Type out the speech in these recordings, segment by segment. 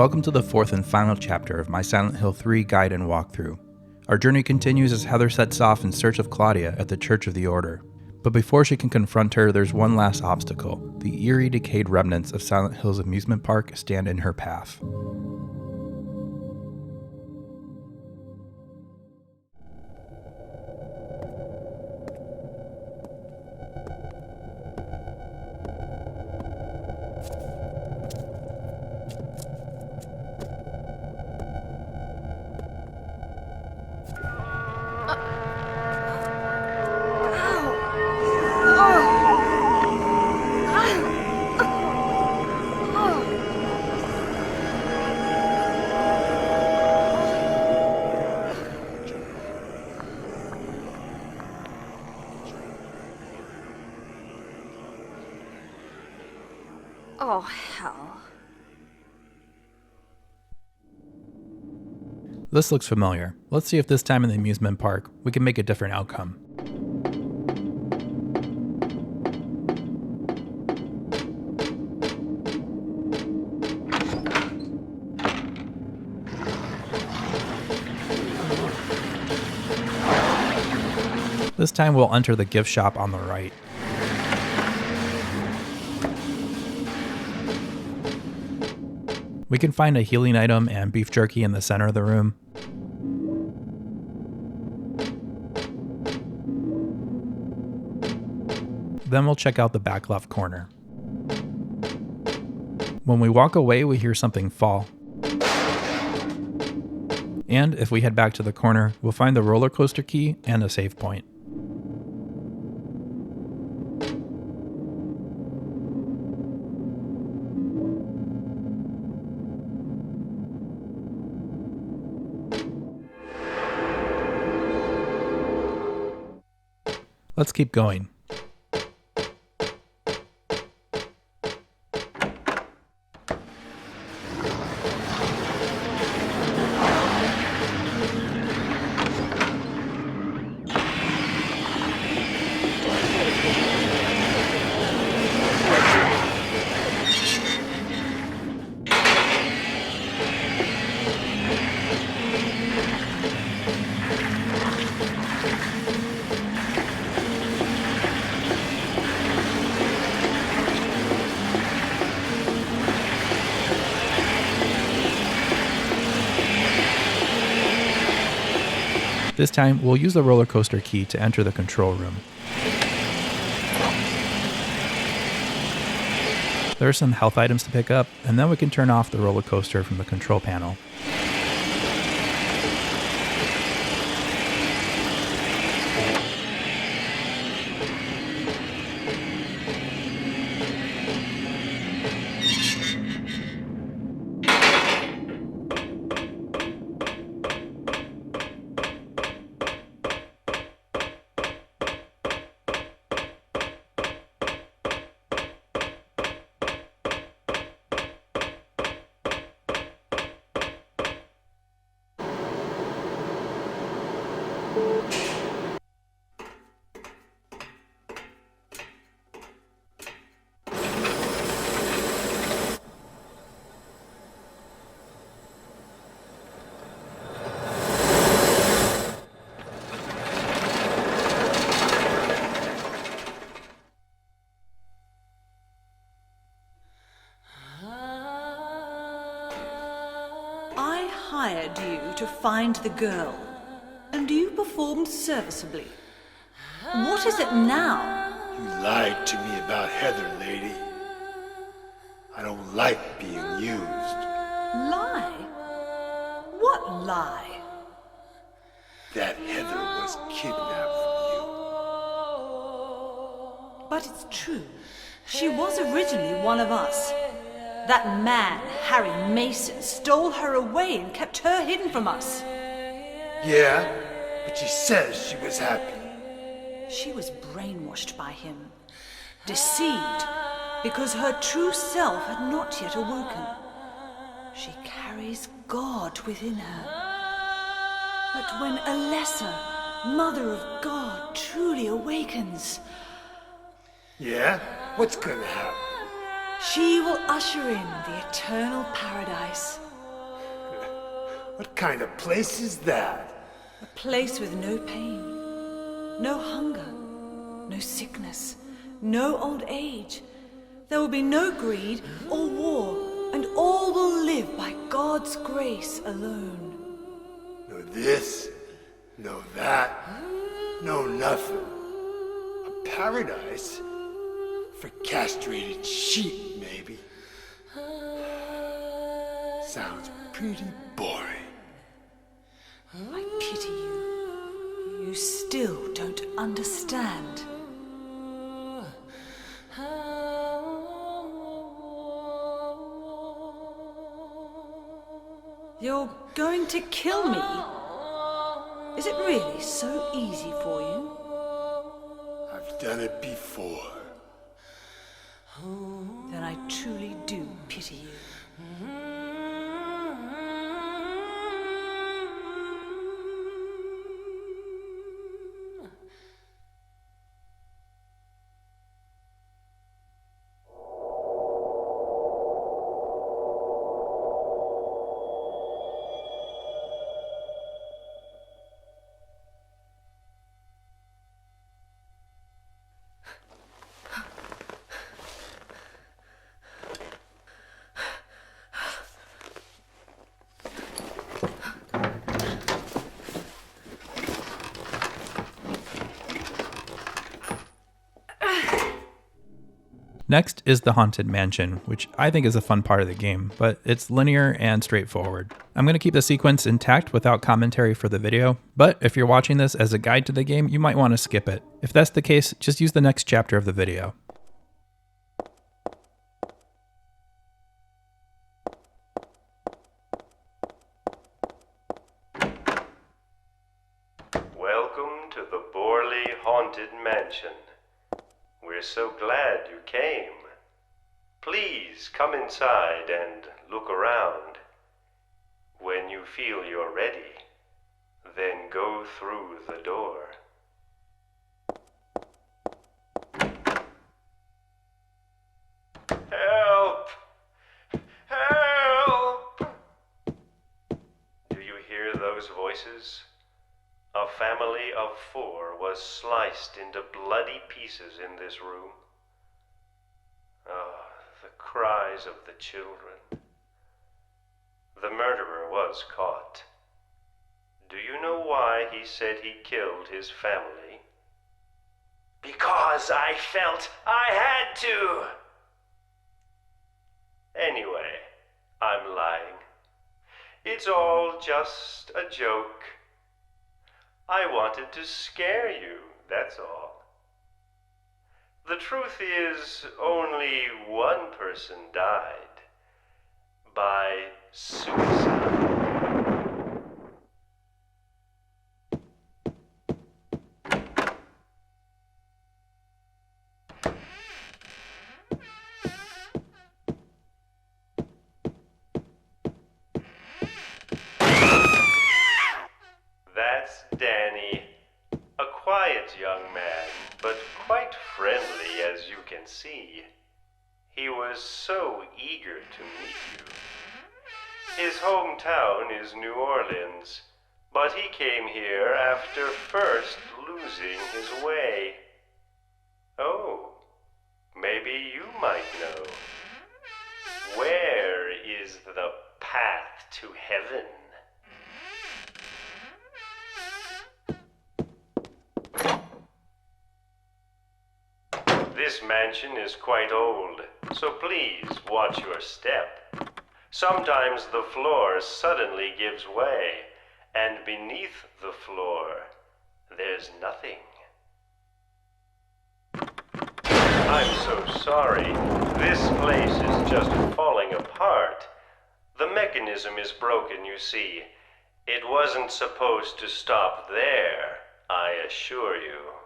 Welcome to the fourth and final chapter of my Silent Hill 3 guide and walkthrough. Our journey continues as Heather sets off in search of Claudia at the Church of the Order. But before she can confront her, there's one last obstacle. The eerie, decayed remnants of Silent Hill's Amusement Park stand in her path. Oh, hell. This looks familiar. Let's see if this time in the amusement park, we can make a different outcome. This time we'll enter the gift shop on the right. We can find a healing item and beef jerky in the center of the room. Then we'll check out the back left corner. When we walk away, we hear something fall. And if we head back to the corner, we'll find the roller coaster key and a save point. Let's keep going. This time, we'll use the roller coaster key to enter the control room. There are some health items to pick up, and then we can turn off the roller coaster from the control panel. I hired you to find the girl, and you performed serviceably. What is it now? You lied to me about Heather, lady. I don't like being used. Lie? What lie? That Heather was kidnapped from But it's true. She was originally one of us. That man, Harry Mason, stole her away and kept her hidden from us. you. Yeah, but she says she was happy. She was brainwashed by him, deceived, because her true self had not yet awoken. She carries God within her. But when Alessa, Mother of God, truly awakens, Yeah? What's gonna happen? she will usher in the eternal paradise. What kind of place is that? A place with no pain, no hunger, no sickness, no old age. There will be no greed or war, and all will live by God's grace alone. No this, no that, no nothing. A paradise? For castrated sheep, maybe. Sounds pretty boring. I pity you. You still don't understand. You're going to kill me? Is it really so easy for you? I've done it before. Then I truly do pity you. Next is the Haunted Mansion, which I think is a fun part of the game, but it's linear and straightforward. I'm going to keep the sequence intact without commentary for the video, but if you're watching this as a guide to the game, you might want to skip it. If that's the case, just use the next chapter of the video. Welcome to the Borley Haunted Mansion. We're so glad you came. Please come inside and look around. When you feel you're ready, then go through the door. Help! Help! Do you hear those voices? A family of 4 was sliced into bloody pieces in this room. Ah, the cries of the children. The murderer was caught. Do you know why he said he killed his family? Because I felt I had to! Anyway, I'm lying. It's all just a joke. I wanted to scare you, that's all. The truth is, only one person died. By suicide. That's Danny, a quiet young man, but quite friendly as you can see. He was so eager to meet you. His hometown is New Orleans, but he came here after first losing his way. Oh, maybe you might know. Where is the path to heaven? This mansion is quite old, so please watch your step. Sometimes the floor suddenly gives way, and beneath the floor, there's nothing. I'm so sorry. This place is just falling apart. The mechanism is broken, you see. It wasn't supposed to stop there, I assure you.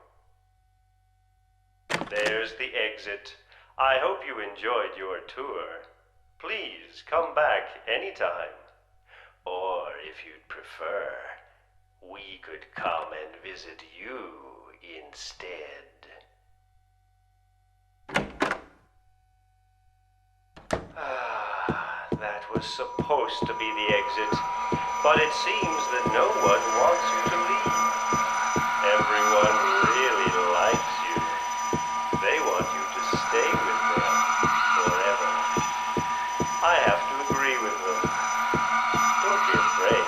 There's the exit. I hope you enjoyed your tour. Please come back anytime. Or if you'd prefer, we could come and visit you instead. Ah, that was supposed to be the exit. But it seems that no one wants you to leave. Everyone really likes you. They want you to stay with them forever. I have to agree with them. Don't be afraid.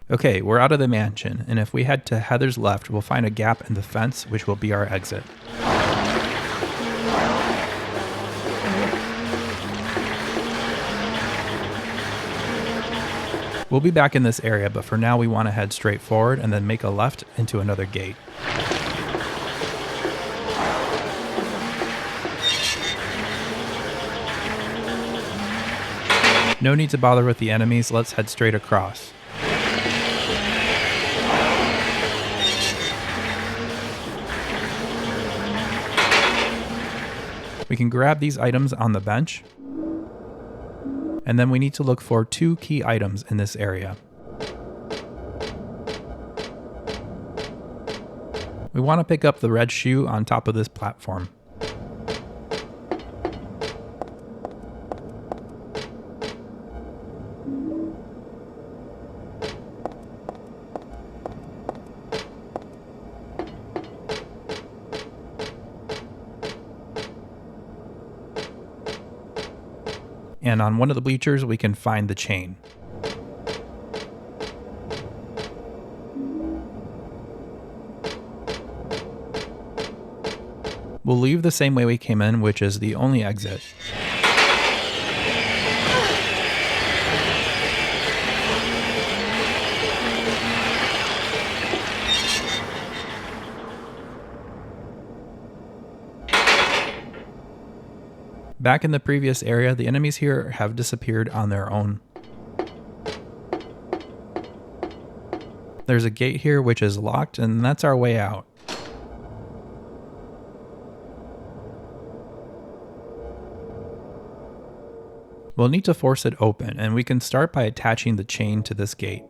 Okay, we're out of the mansion, and if we head to Heather's left, we'll find a gap in the fence, which will be our exit. We'll be back in this area, but for now we want to head straight forward and then make a left into another gate. No need to bother with the enemies, let's head straight across. We can grab these items on the bench, and then we need to look for 2 key items in this area. We want to pick up the red shoe on top of this platform. And on one of the bleachers, we can find the chain. We'll leave the same way we came in, which is the only exit. Back in the previous area, the enemies here have disappeared on their own. There's a gate here which is locked, and that's our way out. We'll need to force it open, and we can start by attaching the chain to this gate.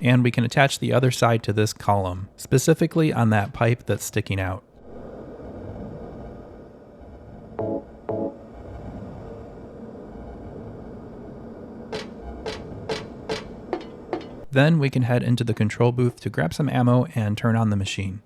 And we can attach the other side to this column, specifically on that pipe that's sticking out. Then we can head into the control booth to grab some ammo and turn on the machine.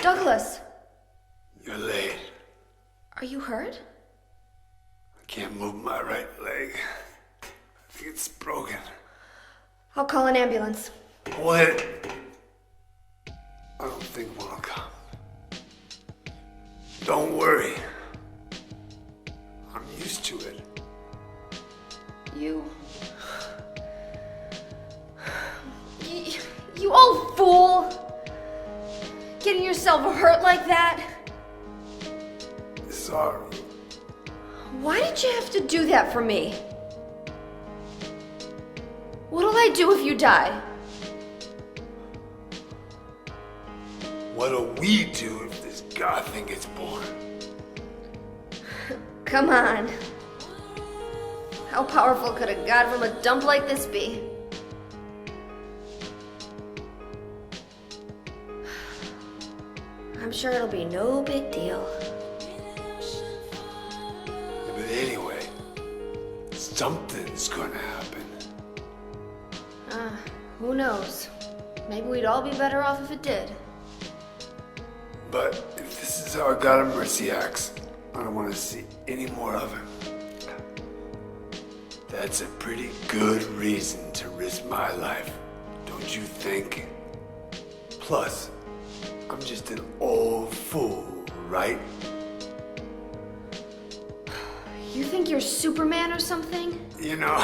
Douglas! You're late. Are you hurt? I can't move my right leg. I think it's broken. I'll call an ambulance. Wait. I don't think one will come. Don't worry. I'm used to it. You old fool! Getting yourself hurt like that? Sorry. Why did you have to do that for me? What'll I do if you die? What'll we do if this god thing gets born? Come on. How powerful could a god from a dump like this be? I'm sure it'll be no big deal. Yeah, but anyway, something's gonna happen. Who knows? Maybe we'd all be better off if it did. But if this is how God of Mercy acts, I don't want to see any more of him. That's a pretty good reason to risk my life, don't you think? Plus, I'm just an old fool, right? You think you're Superman or something? You know,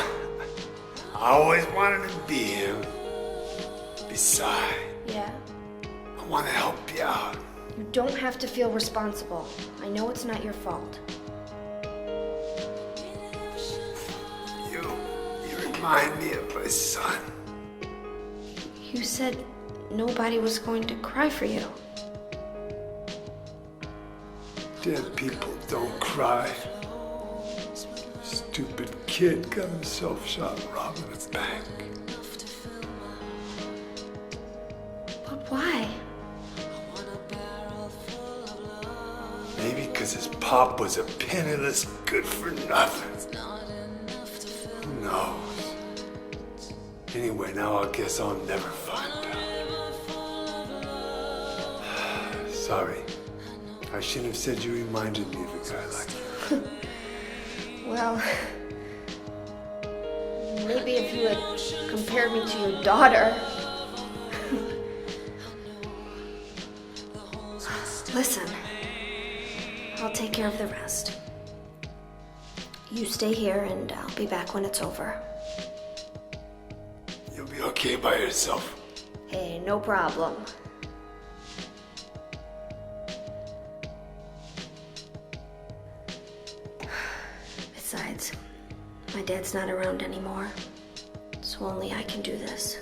I always wanted to be him. Besides, Yeah. I want to help you out. You don't have to feel responsible. I know it's not your fault. You remind me of my son. You said nobody was going to cry for you. Dead people don't cry. Stupid kid got himself shot robbing a bank. But why? Maybe because his pop was a penniless good-for-nothing. Who knows? Anyway, now I guess I'll never find out. Sorry. I shouldn't have said you reminded me of a guy like you. Well, maybe if you had compared me to your daughter. Listen, I'll take care of the rest. You stay here and I'll be back when it's over. You'll be okay by yourself. Hey, no problem. Besides, my dad's not around anymore, so only I can do this.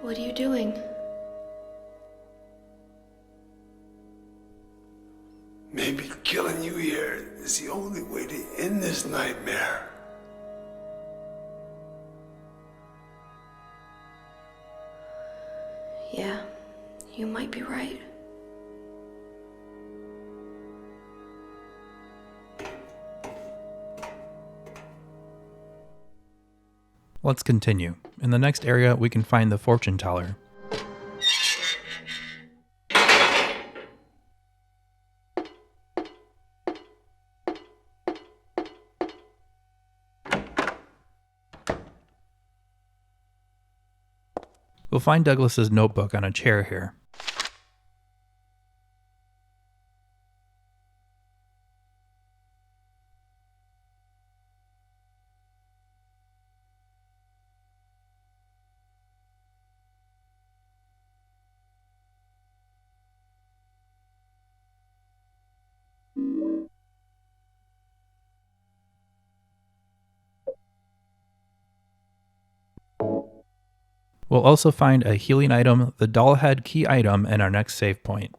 What are you doing? Maybe killing you here is the only way to end this nightmare. Yeah, you might be right. Let's continue. In the next area, we can find the fortune teller. We'll find Douglas's notebook on a chair here. We'll also find a healing item, the doll head key item, and our next save point.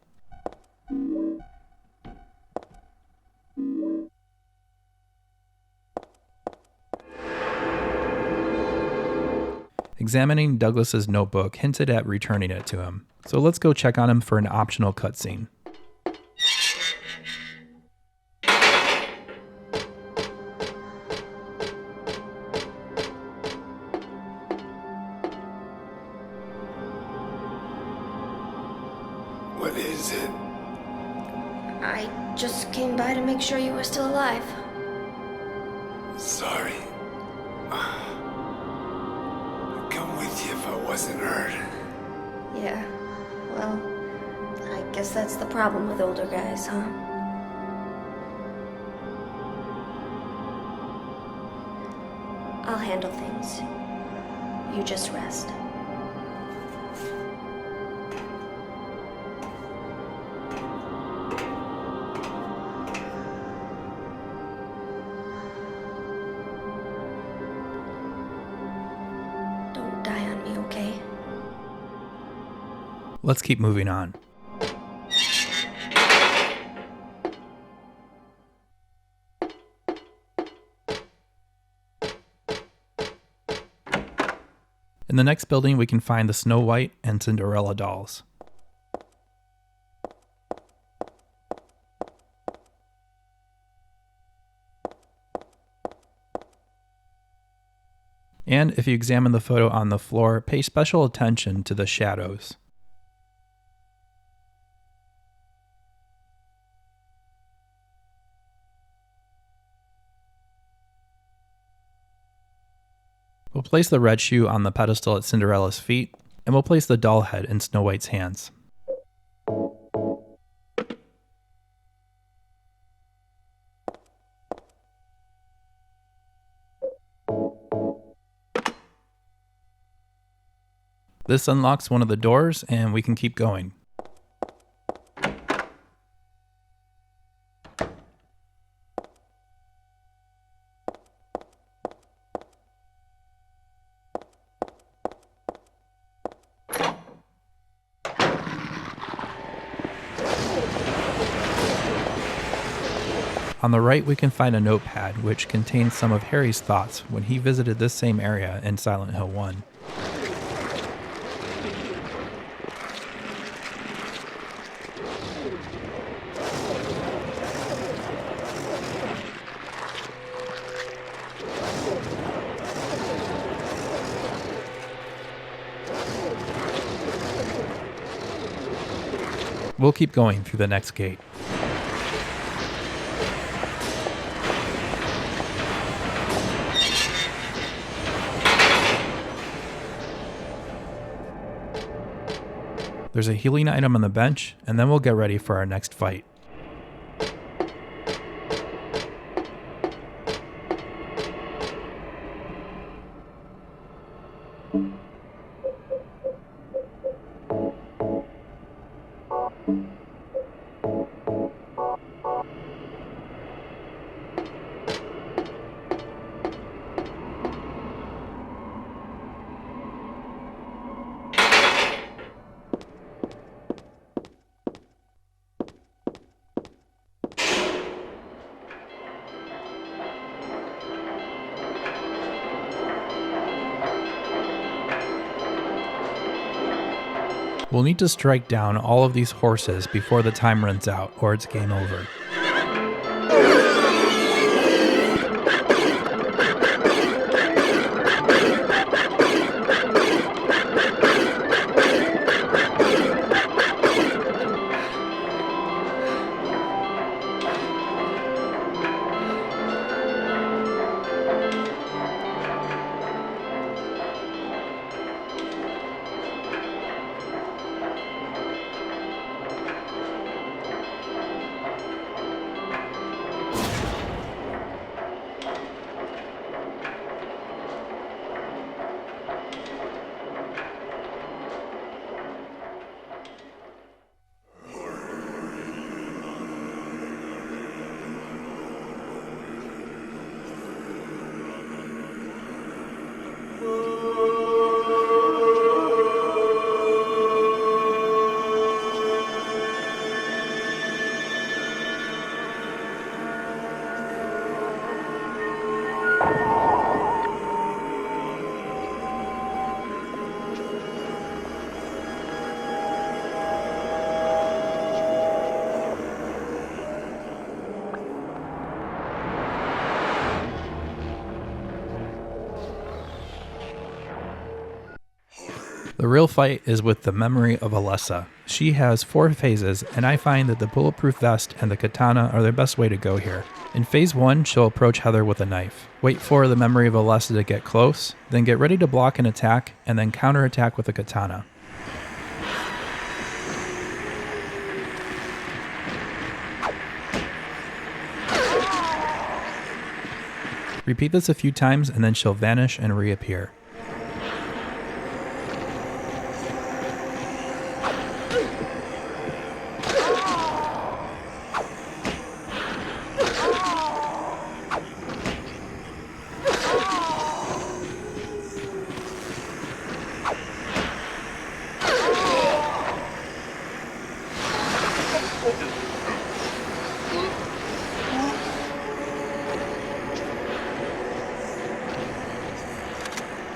Examining Douglas's notebook hinted at returning it to him, so let's go check on him for an optional cutscene. What is it? I just came by to make sure you were still alive. Sorry. I'd come with you if I wasn't hurt. Yeah, well, I guess that's the problem with older guys, huh? I'll handle things. You just rest. Don't die on me, okay? Let's keep moving on. In the next building, we can find the Snow White and Cinderella dolls. And if you examine the photo on the floor, pay special attention to the shadows. We'll place the red shoe on the pedestal at Cinderella's feet, and we'll place the doll head in Snow White's hands. This unlocks one of the doors, and we can keep going. On the right, we can find a notepad which contains some of Harry's thoughts when he visited this same area in Silent Hill 1. We'll keep going through the next gate. There's a healing item on the bench, and then we'll get ready for our next fight. We'll need to strike down all of these horses before the time runs out, or it's game over. The real fight is with the memory of Alessa. She has 4 phases, and I find that the bulletproof vest and the katana are the best way to go here. In phase 1, she'll approach Heather with a knife. Wait for the memory of Alessa to get close, then get ready to block an attack, and then counterattack with a katana. Repeat this a few times, and then she'll vanish and reappear.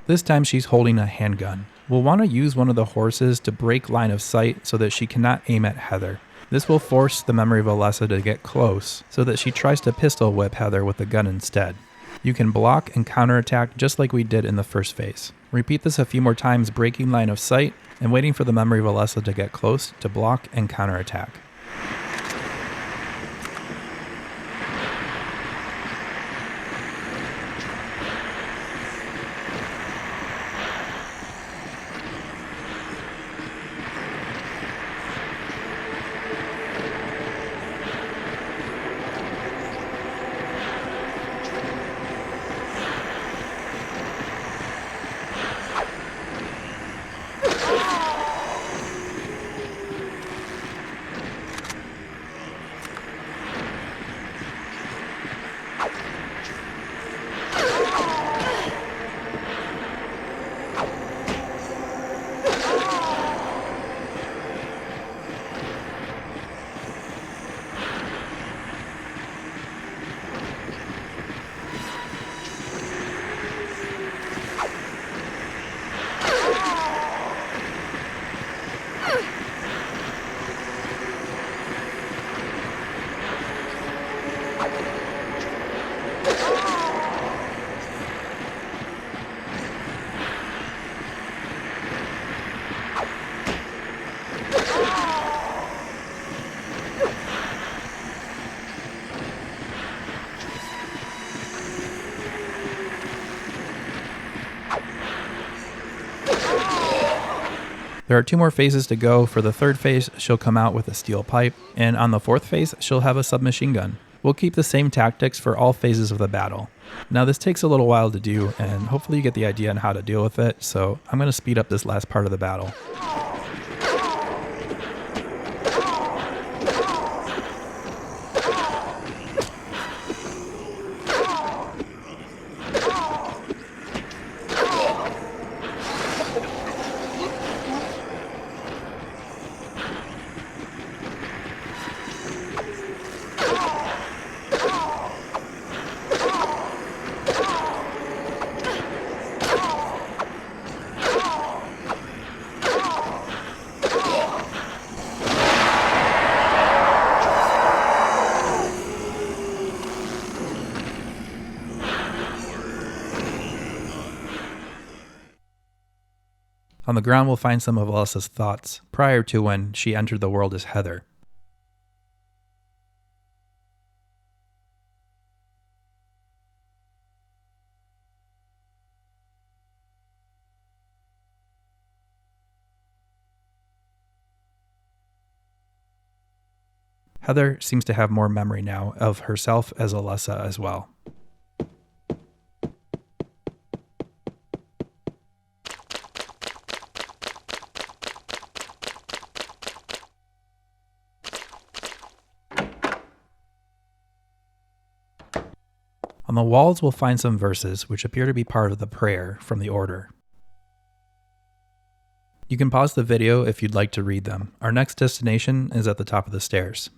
This time she's holding a handgun. We'll want to use one of the horses to break line of sight so that she cannot aim at Heather. This will force the memory of Alessa to get close so that she tries to pistol whip Heather with the gun instead. You can block and counterattack just like we did in the first phase. Repeat this a few more times, breaking line of sight and waiting for the memory of Alessa to get close to block and counterattack. There are 2 more phases to go. For the 3rd phase, she'll come out with a steel pipe, and on the 4th phase, she'll have a submachine gun. We'll keep the same tactics for all phases of the battle. Now this takes a little while to do, and hopefully you get the idea on how to deal with it, so I'm going to speed up this last part of the battle. On the ground, we'll find some of Alessa's thoughts prior to when she entered the world as Heather. Heather seems to have more memory now of herself as Alessa as well. On the walls, we'll find some verses which appear to be part of the prayer from the order. You can pause the video if you'd like to read them. Our next destination is at the top of the stairs.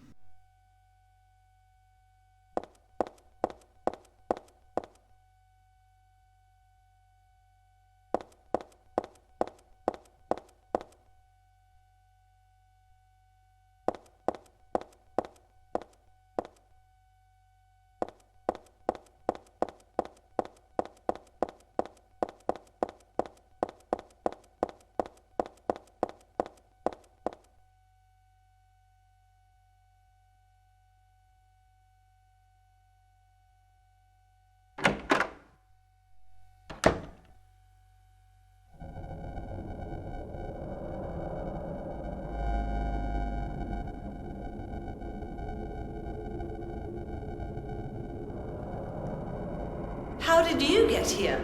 How did you get here?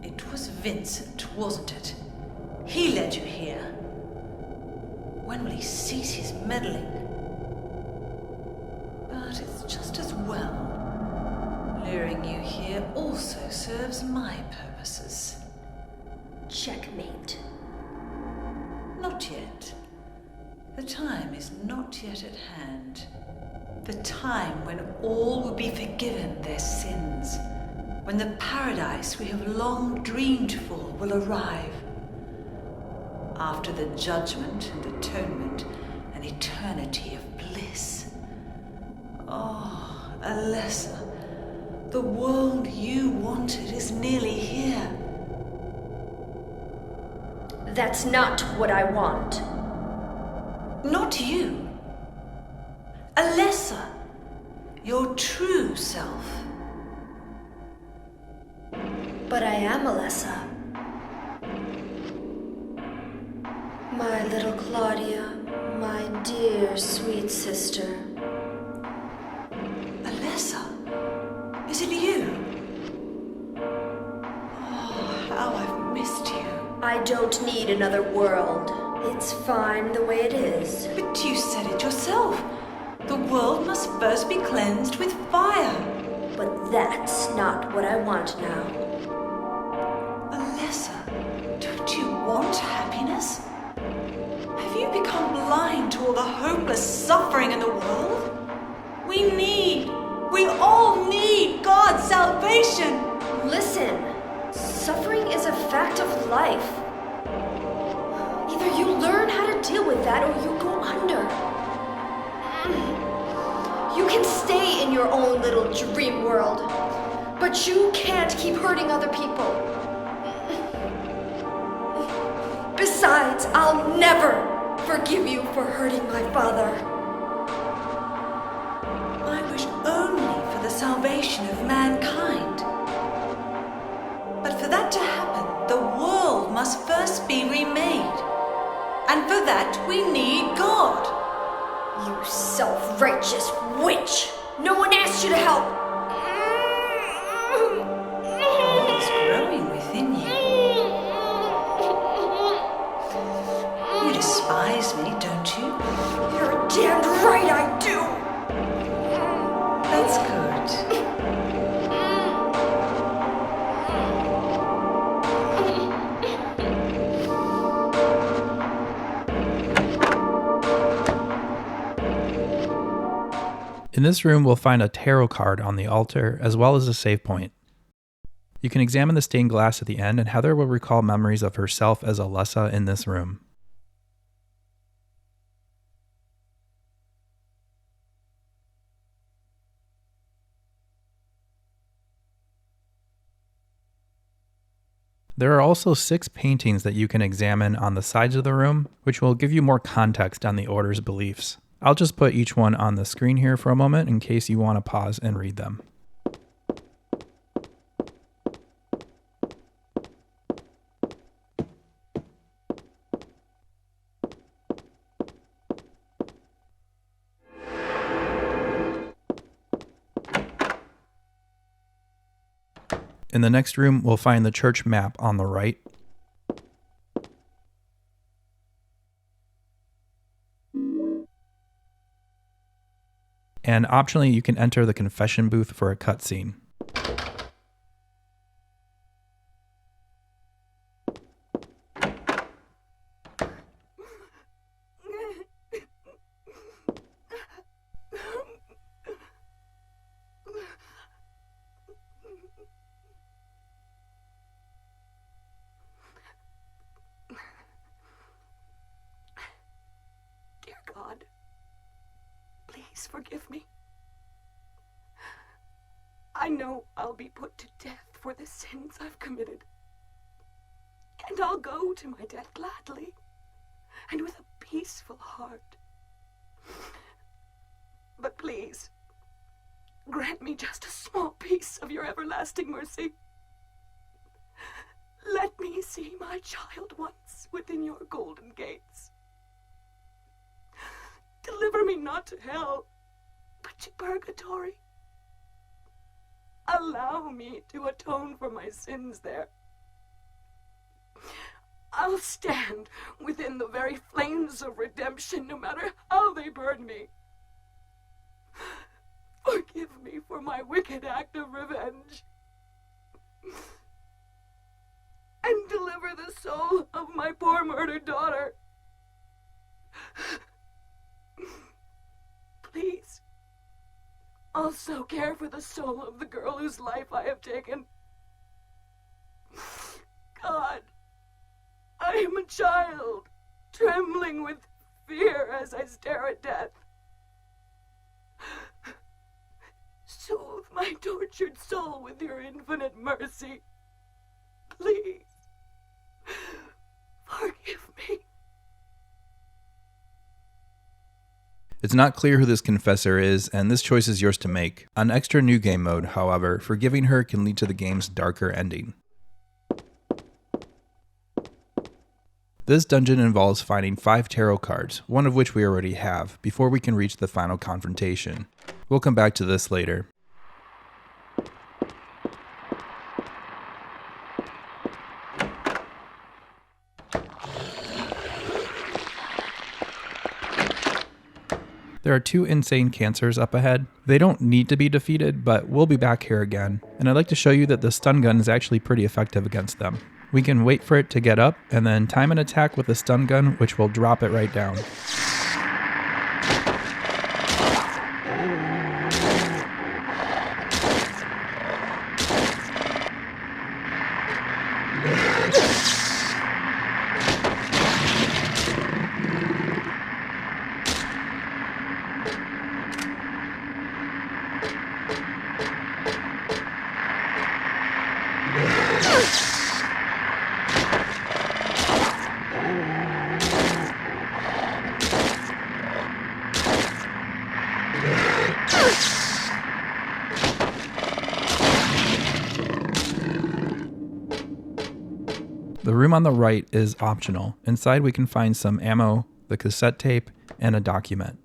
It was Vincent, wasn't it? He led you here. When will he cease his meddling? But it's just as well. Luring you here also serves my purposes. Checkmate. Not yet. The time is not yet at hand. The time when all will be forgiven their sins. When the paradise we have long dreamed for will arrive. After the judgment and atonement, an eternity of bliss. Oh, Alessa, The world you wanted is nearly here. That's not what I want. Not you. Alessa, your true self. But I am Alessa. My little Claudia, my dear sweet sister. Alessa, is it you? Oh, how I've missed you. I don't need another world. It's fine the way it is. But you said it yourself. The world must first be cleansed with fire. But that's not what I want now. Alessa, don't you want happiness? Have you become blind to all the hopeless suffering in the world? We all need God's salvation. Listen, suffering is a fact of life. Either you learn how to deal with that or you go under. You can stay in your own little dream world, but you can't keep hurting other people. Besides, I'll never forgive you for hurting my father. I wish only for the salvation of mankind. But for that to happen, the world must first be remade. And for that, we need God. You self-righteous witch! No one asked you to help! What's growing within you? You despise me, don't you? You're damned right I do! That's good. In this room, we'll find a tarot card on the altar, as well as a save point. You can examine the stained glass at the end, and Heather will recall memories of herself as Alessa in this room. There are also 6 paintings that you can examine on the sides of the room, which will give you more context on the Order's beliefs. I'll just put each one on the screen here for a moment in case you want to pause and read them. In the next room, we'll find the church map on the right. And optionally, you can enter the confession booth for a cutscene. Dear God, please forgive me. I know I'll be put to death for the sins I've committed. And I'll go to my death gladly and with a peaceful heart. But please, grant me just a small piece of your everlasting mercy. Let me see my child once within your golden gates. Deliver me not to hell, but to purgatory. Allow me to atone for my sins there. I'll stand within the very flames of redemption, no matter how they burn me. Forgive me for my wicked act of revenge. And deliver the soul of my poor murdered daughter. Please, also care for the soul of the girl whose life I have taken. God, I am a child, trembling with fear as I stare at death. Soothe my tortured soul with your infinite mercy. Please, forgive me. It's not clear who this confessor is, and this choice is yours to make. On extra new game mode, however, forgiving her can lead to the game's darker ending. This dungeon involves finding 5 tarot cards, one of which we already have, before we can reach the final confrontation. We'll come back to this later. There are 2 insane cancers up ahead. They don't need to be defeated, but we'll be back here again, and I'd like to show you that the stun gun is actually pretty effective against them. We can wait for it to get up, and then time an attack with the stun gun, which will drop it right down. The room on the right is optional. Inside we can find some ammo, the cassette tape, and a document.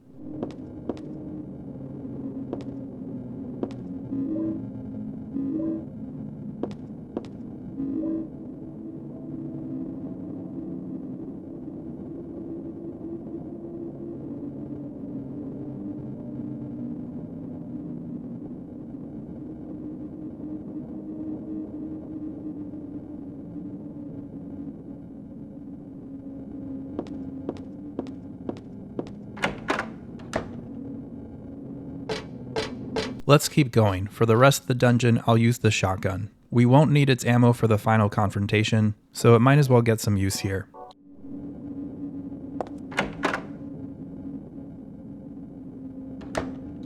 Let's keep going. For the rest of the dungeon, I'll use the shotgun. We won't need its ammo for the final confrontation, so it might as well get some use here.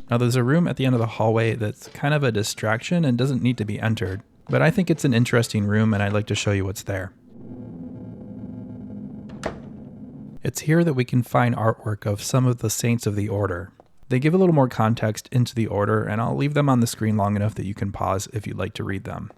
Now there's a room at the end of the hallway that's kind of a distraction and doesn't need to be entered, but I think it's an interesting room and I'd like to show you what's there. It's here that we can find artwork of some of the saints of the order. They give a little more context into the order, and I'll leave them on the screen long enough that you can pause if you'd like to read them.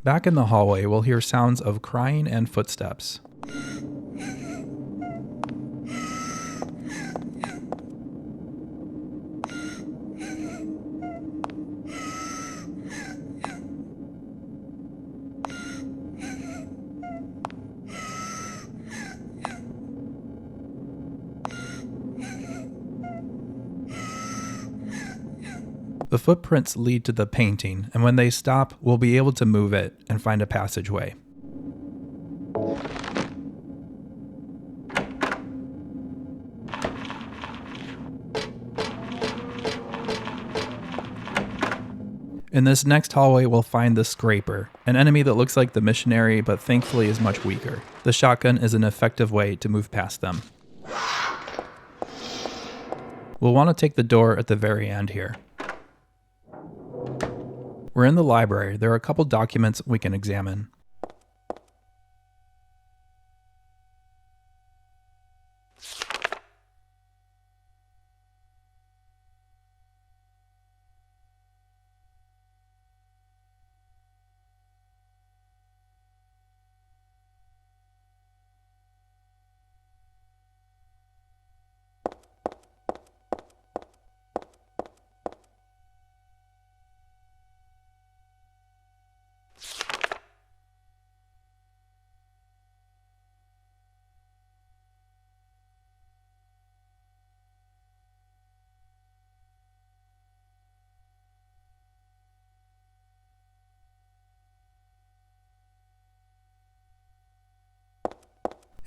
Back in the hallway, we'll hear sounds of crying and footsteps. The footprints lead to the painting, and when they stop, we'll be able to move it and find a passageway. In this next hallway, we'll find the Scraper, an enemy that looks like the missionary, but thankfully is much weaker. The shotgun is an effective way to move past them. We'll want to take the door at the very end here. We're in the library. There are a couple documents we can examine.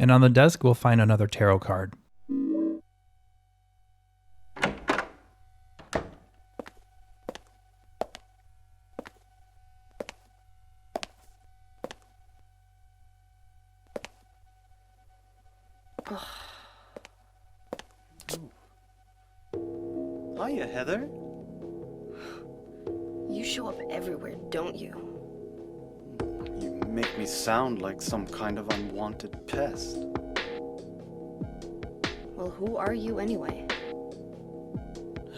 And on the desk, we'll find another tarot card. Hiya, Heather. You show up everywhere, don't you? You make me sound like some kind of unwanted pest. Well, who are you anyway?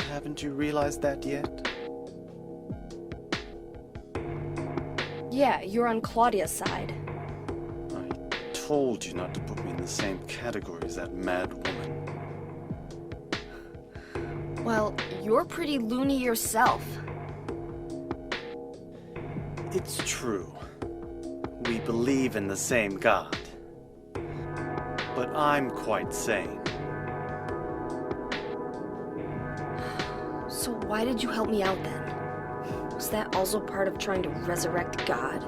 Haven't you realized that yet? Yeah, you're on Claudia's side. I told you not to put me in the same category as that mad woman. Well, you're pretty loony yourself. It's true. We believe in the same God. But I'm quite sane. So why did you help me out then? Was that also part of trying to resurrect God?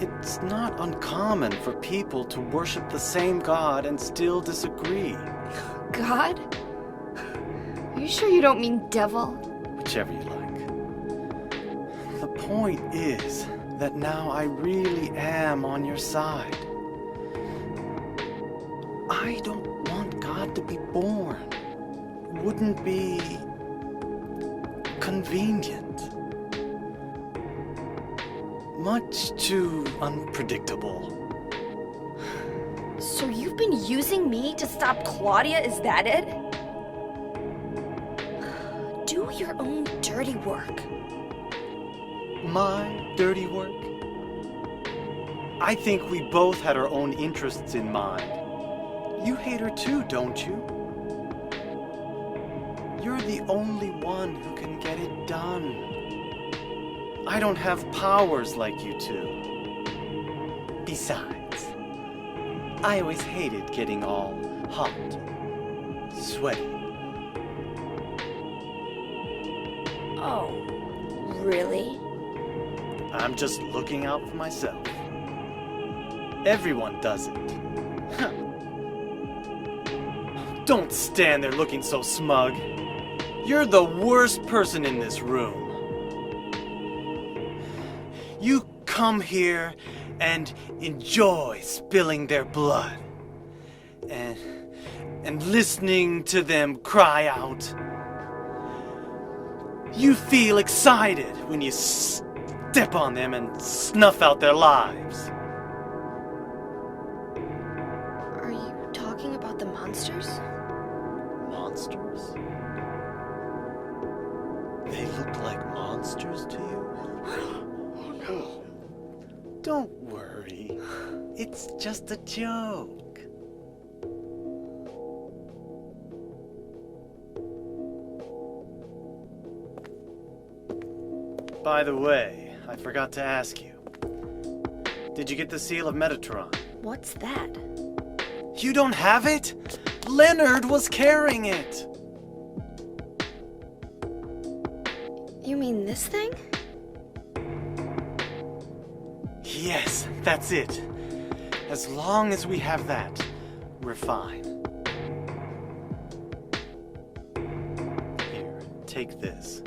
It's not uncommon for people to worship the same God and still disagree. God? Are you sure you don't mean devil? Whichever you like. The point is that now I really am on your side. I don't want God to be born. Wouldn't be convenient. Much too unpredictable. So you've been using me to stop Claudia, is that it? Do your own dirty work. My dirty work? I think we both had our own interests in mind. You hate her too, don't you? You're the only one who can get it done. I don't have powers like you two. Besides, I always hated getting all hot, sweaty. Oh, really? I'm just looking out for myself. Everyone does it. Huh. Don't stand there looking so smug. You're the worst person in this room. You come here and enjoy spilling their blood. And listening to them cry out. You feel excited when you step on them and snuff out their lives. Are you talking about the monsters? Monsters? They look like monsters to you? Oh no. Don't worry. It's just a joke. By the way, I forgot to ask you. Did you get the seal of Metatron? What's that? You don't have it? Leonard was carrying it. You mean this thing? Yes, that's it. As long as we have that, we're fine. Here, take this.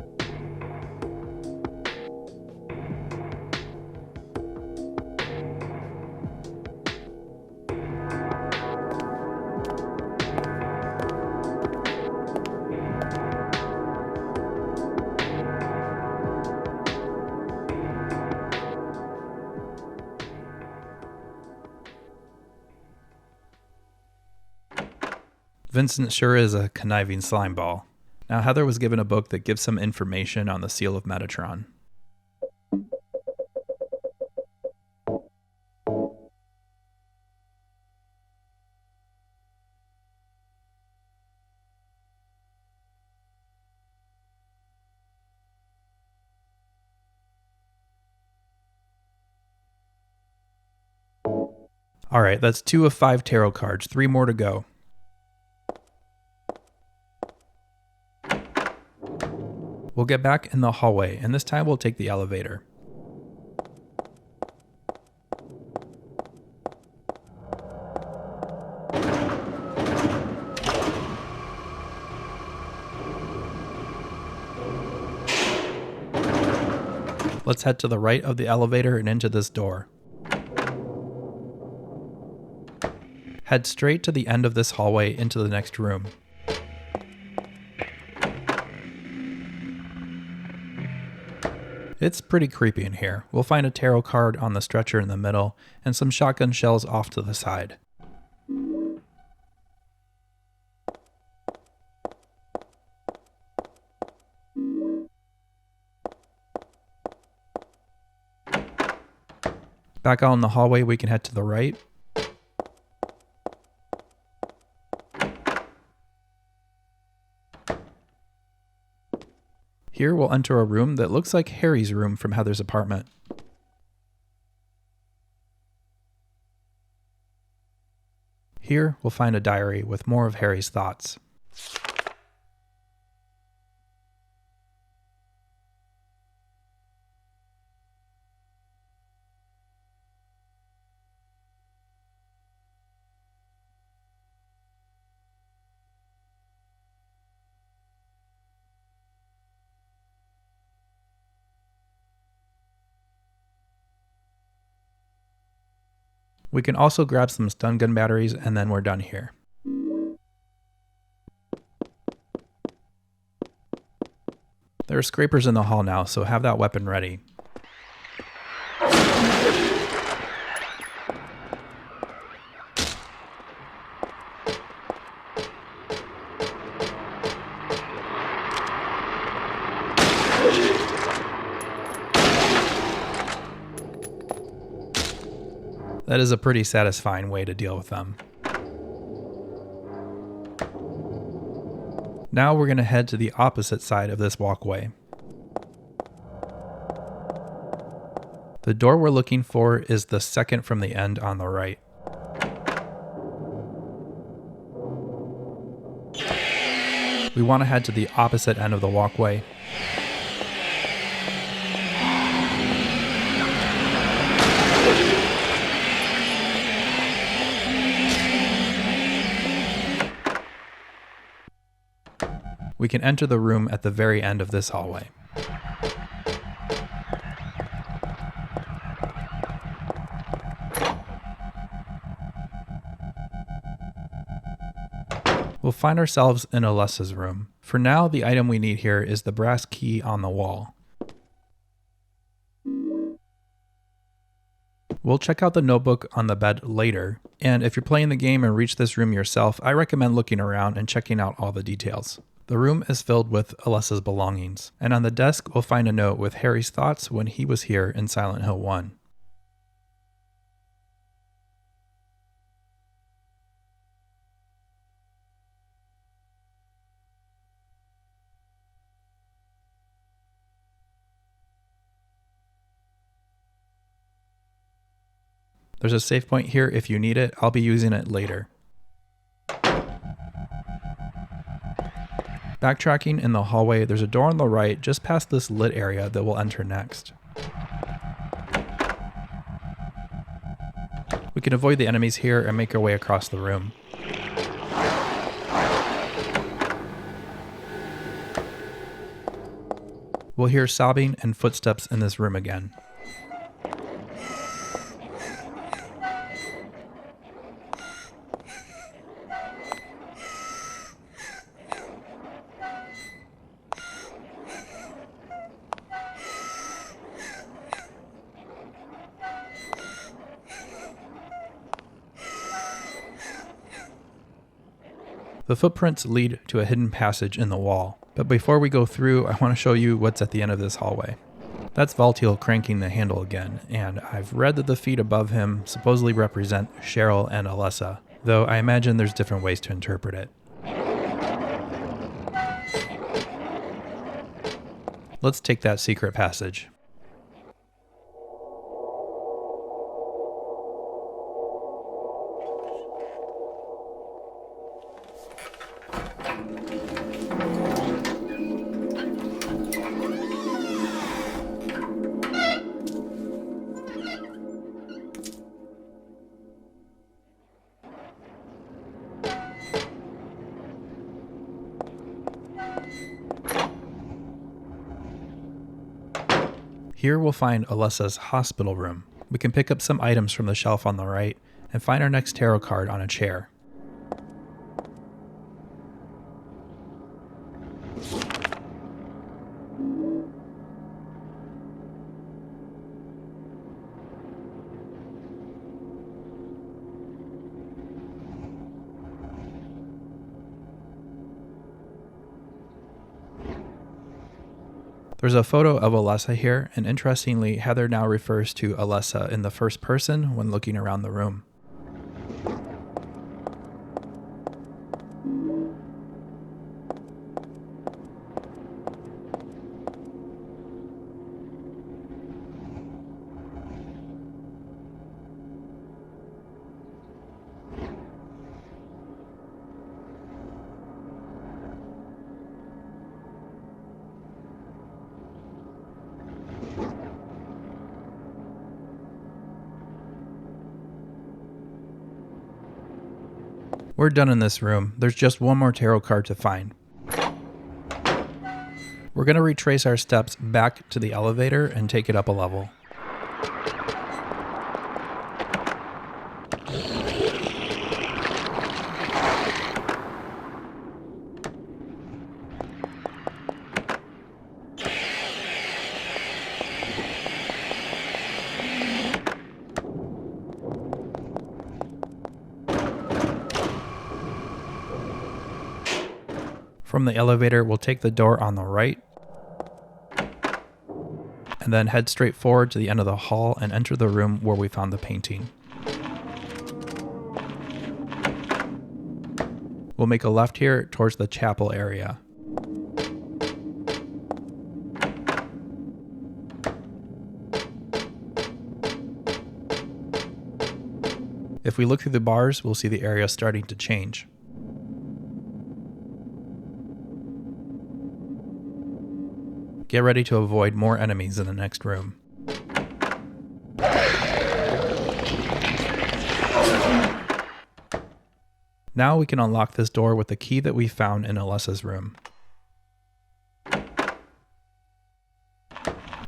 Vincent sure is a conniving slimeball. Now Heather was given a book that gives some information on the seal of Metatron. Alright, that's 2 of 5 tarot cards, 3 more to go. We'll get back in the hallway, and this time we'll take the elevator. Let's head to the right of the elevator and into this door. Head straight to the end of this hallway into the next room. It's pretty creepy in here. We'll find a tarot card on the stretcher in the middle and some shotgun shells off to the side. Back out in the hallway, we can head to the right. Here we'll enter a room that looks like Harry's room from Heather's apartment. Here we'll find a diary with more of Harry's thoughts. We can also grab some stun gun batteries and then we're done here. There are scrapers in the hall now, so have that weapon ready. That is a pretty satisfying way to deal with them. Now we're going to head to the opposite side of this walkway. The door we're looking for is the second from the end on the right. We want to head to the opposite end of the walkway. We can enter the room at the very end of this hallway. We'll find ourselves in Alessa's room. For now, the item we need here is the brass key on the wall. We'll check out the notebook on the bed later, and if you're playing the game and reach this room yourself, I recommend looking around and checking out all the details. The room is filled with Alessa's belongings, and on the desk we'll find a note with Harry's thoughts when he was here in Silent Hill 1. There's a save point here if you need it. I'll be using it later. Backtracking in the hallway, there's a door on the right just past this lit area that we'll enter next. We can avoid the enemies here and make our way across the room. We'll hear sobbing and footsteps in this room again. The footprints lead to a hidden passage in the wall, but before we go through, I want to show you what's at the end of this hallway. That's Valtiel cranking the handle again, and I've read that the feet above him supposedly represent Cheryl and Alessa, though I imagine there's different ways to interpret it. Let's take that secret passage. Here we'll find Alessa's hospital room. We can pick up some items from the shelf on the right and find our next tarot card on a chair. There's a photo of Alessa here, and interestingly, Heather now refers to Alessa in the first person when looking around the room. We're done in this room. There's just one more tarot card to find. We're going to retrace our steps back to the elevator and take it up a level. From the elevator, we'll take the door on the right, and then head straight forward to the end of the hall and enter the room where we found the painting. We'll make a left here towards the chapel area. If we look through the bars, we'll see the area starting to change. Get ready to avoid more enemies in the next room. Now we can unlock this door with the key that we found in Alessa's room.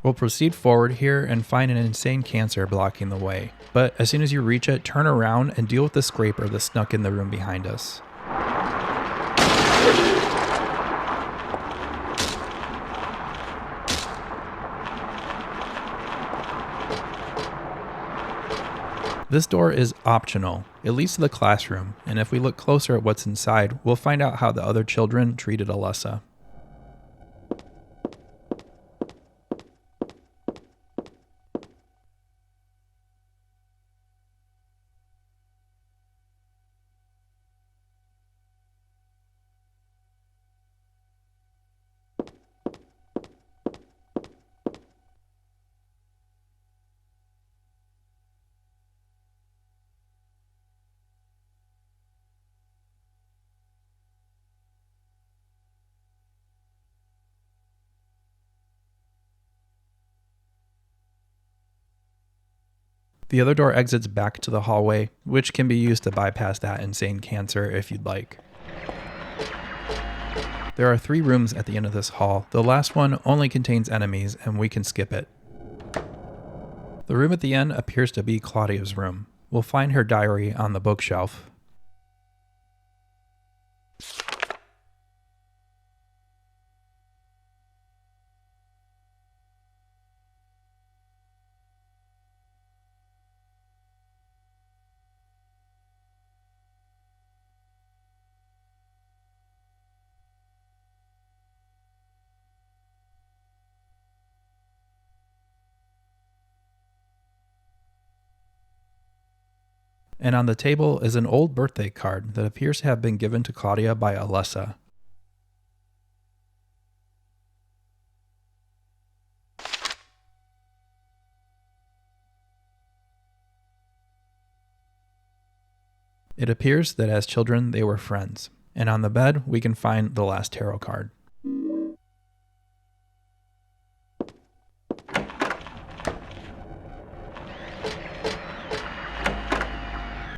We'll proceed forward here and find an insane cancer blocking the way. But as soon as you reach it, turn around and deal with the scraper that snuck in the room behind us. This door is optional. It leads to the classroom, and if we look closer at what's inside, we'll find out how the other children treated Alessa. The other door exits back to the hallway, which can be used to bypass that insane cancer if you'd like. There are 3 rooms at the end of this hall. The last one only contains enemies, and we can skip it. The room at the end appears to be Claudia's room. We'll find her diary on the bookshelf. And on the table is an old birthday card that appears to have been given to Claudia by Alessa. It appears that as children they were friends, and on the bed we can find the last tarot card.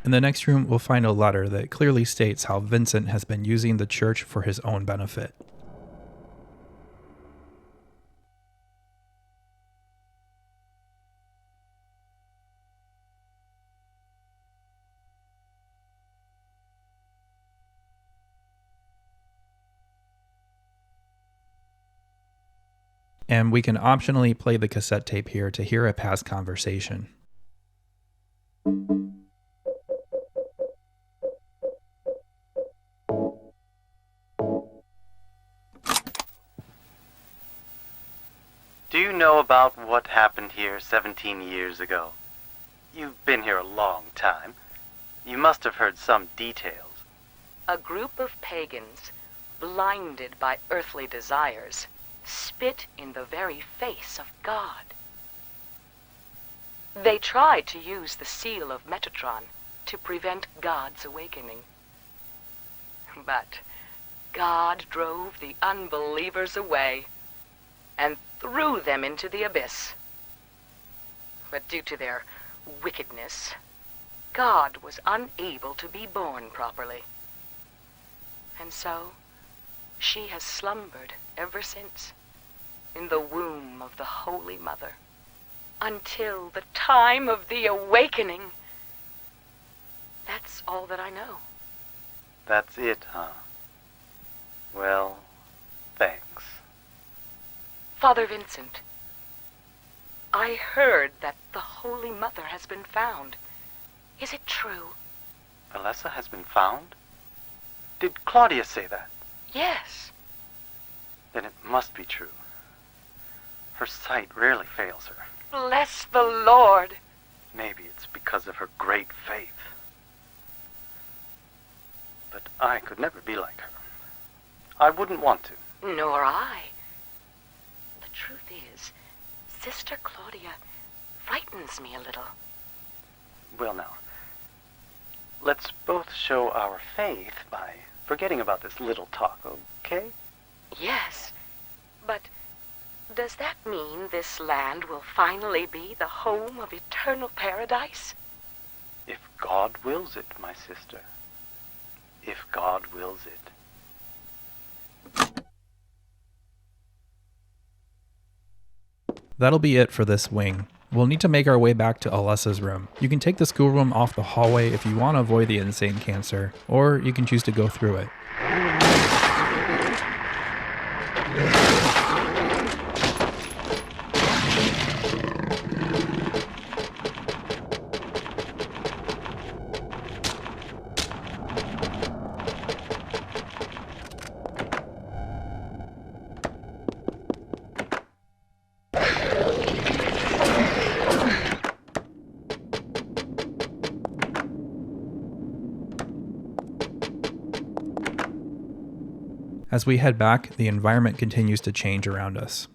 In the next room, we'll find a letter that clearly states how Vincent has been using the church for his own benefit. and we can optionally play the cassette tape here to hear a past conversation. Do you know about what happened here 17 years ago? You've been here a long time. You must have heard some details. A group of pagans, blinded by earthly desires, spit in the very face of God. They tried to use the seal of Metatron to prevent God's awakening. But God drove the unbelievers away and threw them into the abyss. But due to their wickedness, God was unable to be born properly. And so, she has slumbered ever since, in the womb of the Holy Mother, until the time of the awakening. That's all that I know. That's it, huh? Well, thanks. Father Vincent, I heard that the Holy Mother has been found. Is it true? Alessa has been found? Did Claudia say that? Yes. Then it must be true. Her sight rarely fails her. Bless the Lord. Maybe it's because of her great faith. But I could never be like her. I wouldn't want to. Nor I. The truth is, Sister Claudia frightens me a little. Well now, let's both show our faith by forgetting about this little talk, okay? Yes, but does that mean this land will finally be the home of eternal paradise? If God wills it, my sister. If God wills it. That'll be it for this wing. We'll need to make our way back to Alessa's room. You can take the schoolroom off the hallway if you want to avoid the insane cancer, or you can choose to go through it. As we head back, the environment continues to change around us.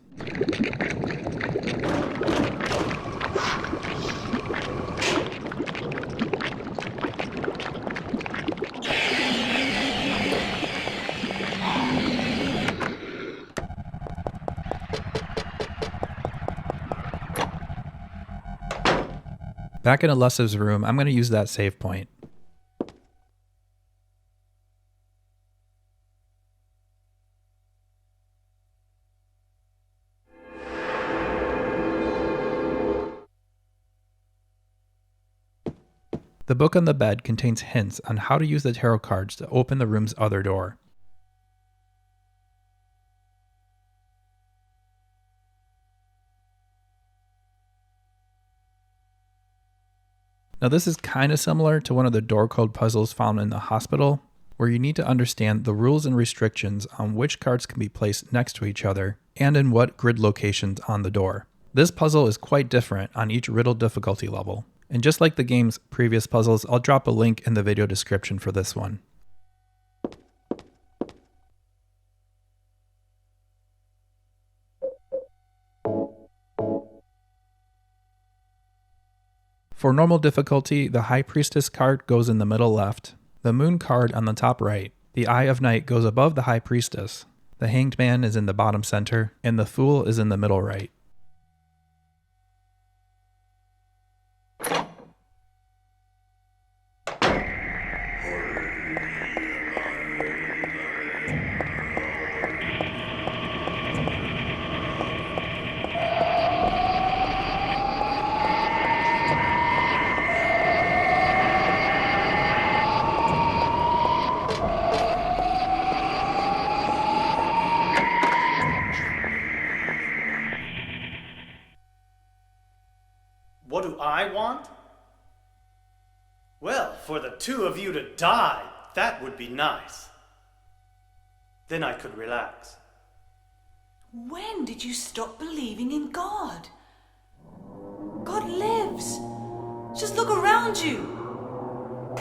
Back in Alessa's room, I'm going to use that save point. The book on the bed contains hints on how to use the tarot cards to open the room's other door. Now this is kind of similar to one of the door code puzzles found in the hospital, where you need to understand the rules and restrictions on which cards can be placed next to each other and in what grid locations on the door. This puzzle is quite different on each riddle difficulty level. And just like the game's previous puzzles, I'll drop a link in the video description for this one. For normal difficulty, the High Priestess card goes in the middle left, the Moon card on the top right, the Eye of Night goes above the High Priestess, the Hanged Man is in the bottom center, and the Fool is in the middle right. I want? Well, for the two of you to die, that would be nice. Then I could relax. When did you stop believing in God? God lives. Just look around you.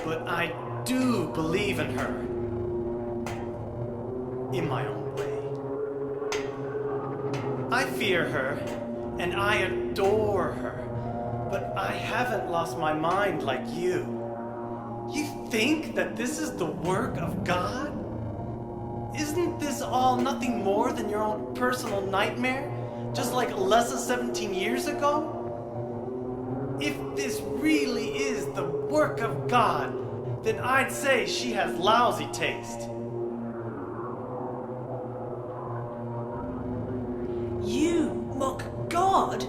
But I do believe in her. In my own way. I fear her, and I adore her. But I haven't lost my mind like you. You think that this is the work of God? Isn't this all nothing more than your own personal nightmare? Just like Alessa 17 years ago? If this really is the work of God, then I'd say she has lousy taste. You mock God?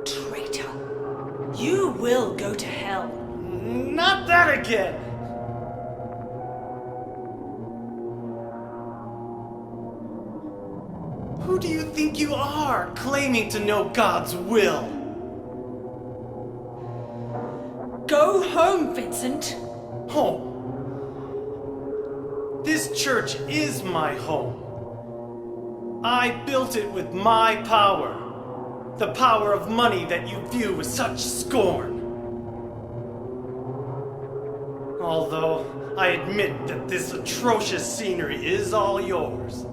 Traitor. You will go to hell. Not that again! Who do you think you are, claiming to know God's will? Go home, Vincent. Home. This church is my home. I built it with my power. The power of money that you view with such scorn. Although I admit that this atrocious scenery is all yours.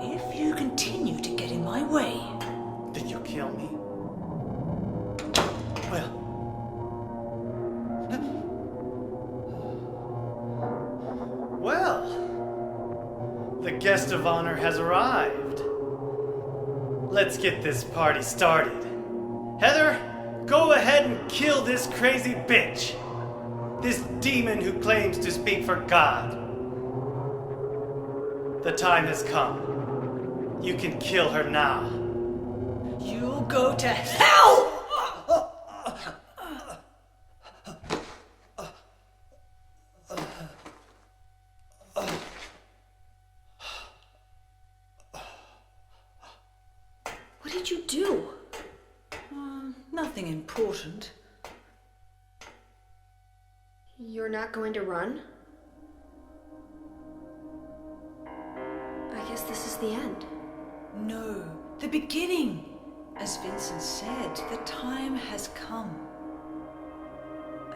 If you continue to get in my way, Did you kill me? Well. Well. The guest of honor has arrived. Let's get this party started. Heather, go ahead and kill this crazy bitch. This demon who claims to speak for God. The time has come. You can kill her now. you'll go to hell! What did you do? Nothing important. You're not going to run? I guess this is the end. No, the beginning. As Vincent said, the time has come.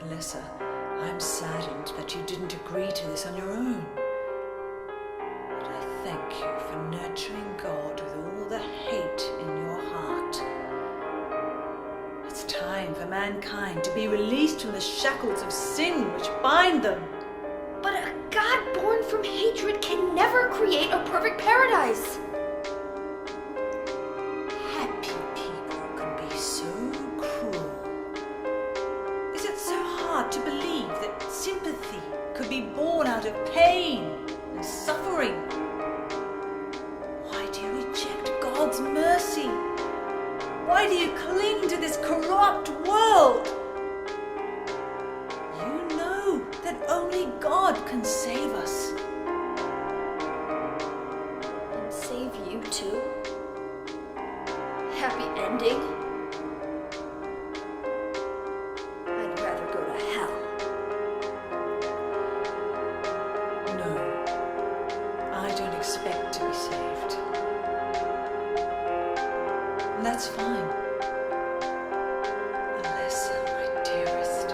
Alessa, I'm saddened that you didn't agree to this on your own. But I thank you for nurturing God with all the hate in your heart. It's time for mankind to be released from the shackles of sin which bind them. But a God born from hatred can never create a perfect paradise. Happy people can be so cruel. Is it so hard to believe that sympathy could be born out of pain and suffering? Why do you reject God's mercy? Why do you cling to this corrupt world? You know that only God can save us. And save you too? Happy ending? I'd rather go to hell. No, I don't expect to be saved. And that's fine. Alessa, my dearest.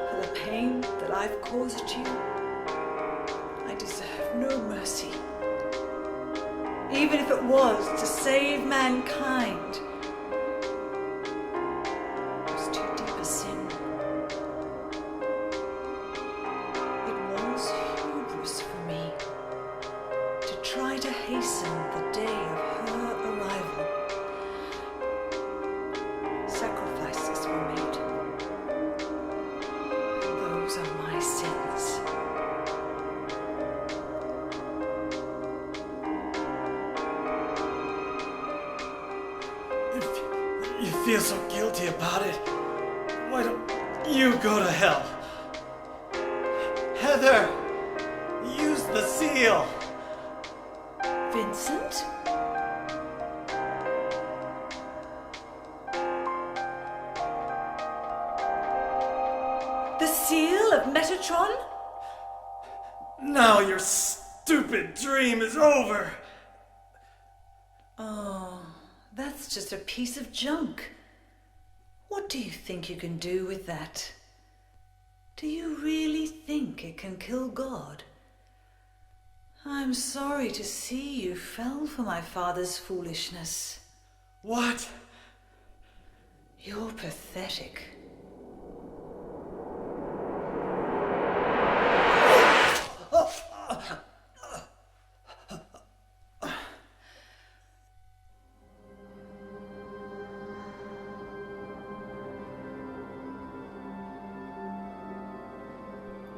For the pain that I've caused you, I deserve no mercy. Even if it was to save mankind. It was too deep a sin. It was hubris for me to try to hasten the day of her arrival. Sacrifices were made. And those are my sins. If you feel so guilty about it, why don't you go to hell? Heather, use the seal. Vincent? Metatron? Now your stupid dream is over. Oh, that's just a piece of junk. What do you think you can do with that? Do you really think it can kill God? I'm sorry to see you fell for my father's foolishness. What? You're pathetic.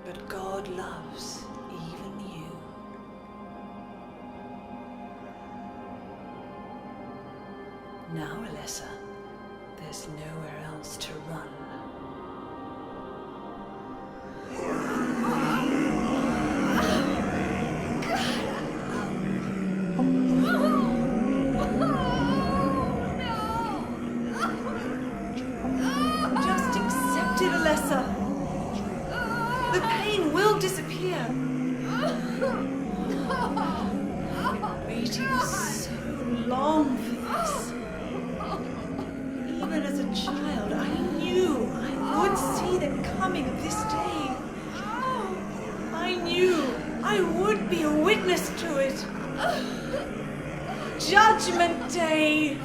But God loves even you. Now, Alessa, there's nowhere else to run. Just accept it, Alessa. The pain will disappear. I've been waiting so long for this. Even as a child, I knew I would see the coming of this day. I knew I would be a witness to it. Judgment Day.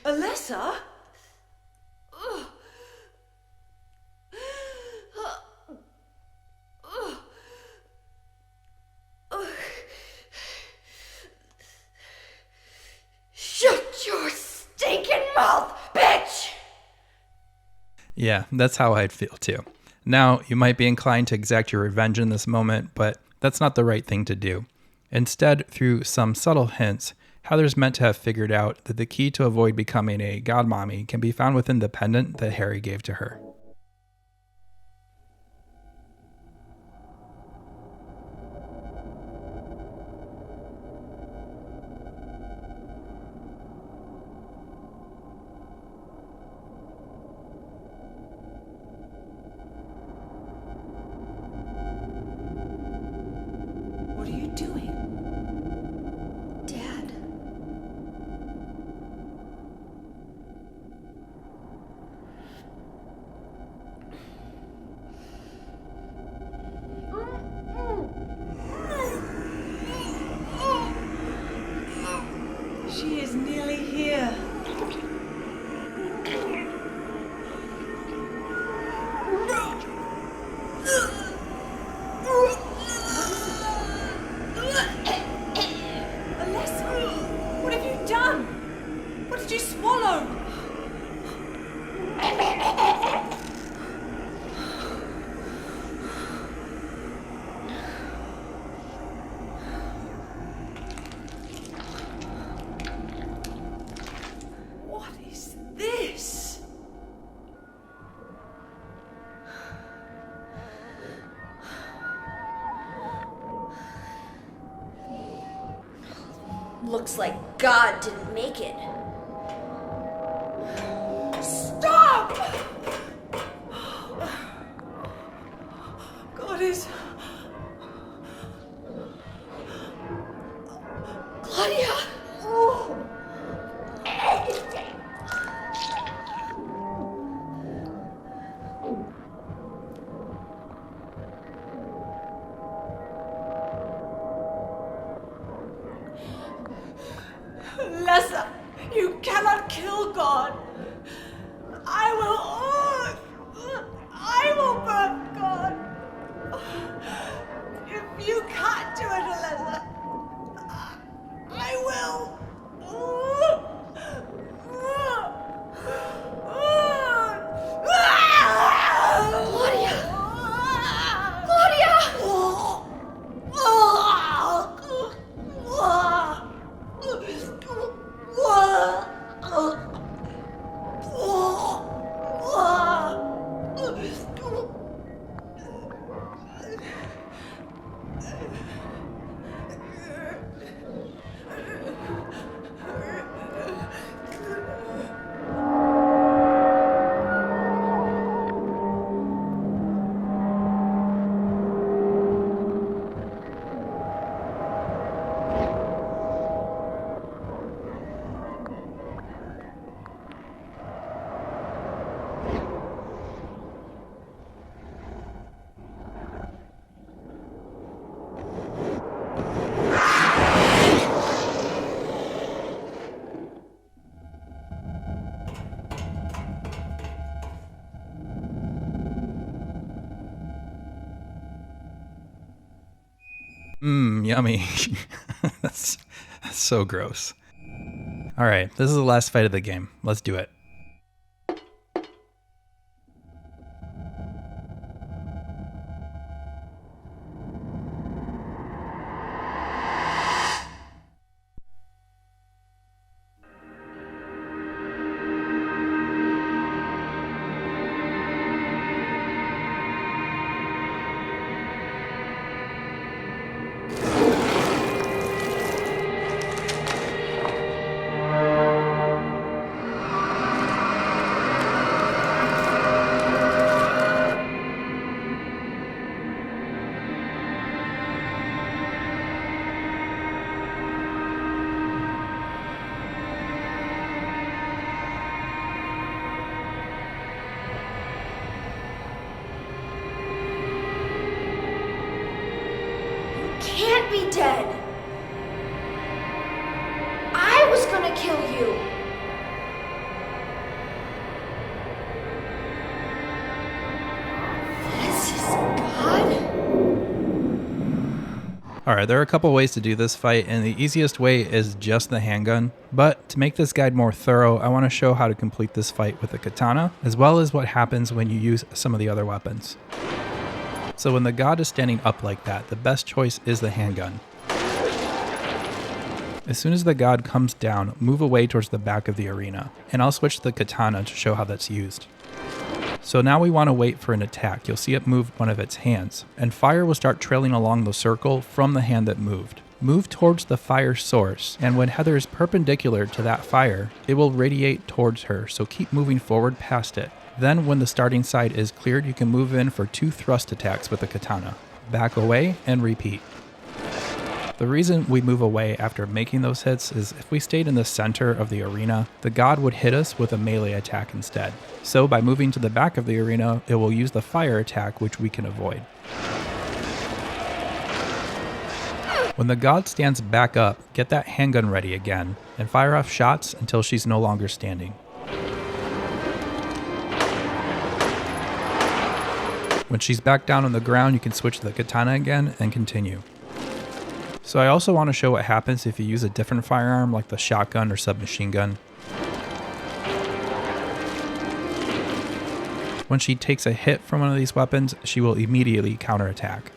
Alessa? Shut your stinking mouth, bitch! Yeah, that's how I'd feel too. Now, you might be inclined to exact your revenge in this moment, but that's not the right thing to do. Instead, through some subtle hints, Heather's meant to have figured out that the key to avoid becoming a godmommy can be found within the pendant that Harry gave to her. What are you doing? Dad. She is nearly here. Alessa, what have you done? What did you swallow? What is this? Looks like God didn't make it. Stop! God is... Claudia! Alessa, Yummy. That's so gross. Alright, this is the last fight of the game. Let's do it. Can't be dead. I was gonna kill you. This is God? Alright, there are a couple ways to do this fight, and the easiest way is just the handgun. But to make this guide more thorough, I want to show how to complete this fight with the katana, as well as what happens when you use some of the other weapons. So when the god is standing up like that, the best choice is the handgun. As soon as the god comes down, move away towards the back of the arena, and I'll switch to the katana to show how that's used. So now we want to wait for an attack. You'll see it move one of its hands, and fire will start trailing along the circle from the hand that moved. Move towards the fire source, and when Heather is perpendicular to that fire, it will radiate towards her, so keep moving forward past it. Then when the starting side is cleared, you can move in for 2 thrust attacks with the katana. Back away and repeat. The reason we move away after making those hits is if we stayed in the center of the arena, the god would hit us with a melee attack instead. So by moving to the back of the arena, it will use the fire attack, which we can avoid. When the god stands back up, get that handgun ready again, and fire off shots until she's no longer standing. When she's back down on the ground, you can switch to the katana again and continue. So I also want to show what happens if you use a different firearm like the shotgun or submachine gun. When she takes a hit from one of these weapons, she will immediately counterattack.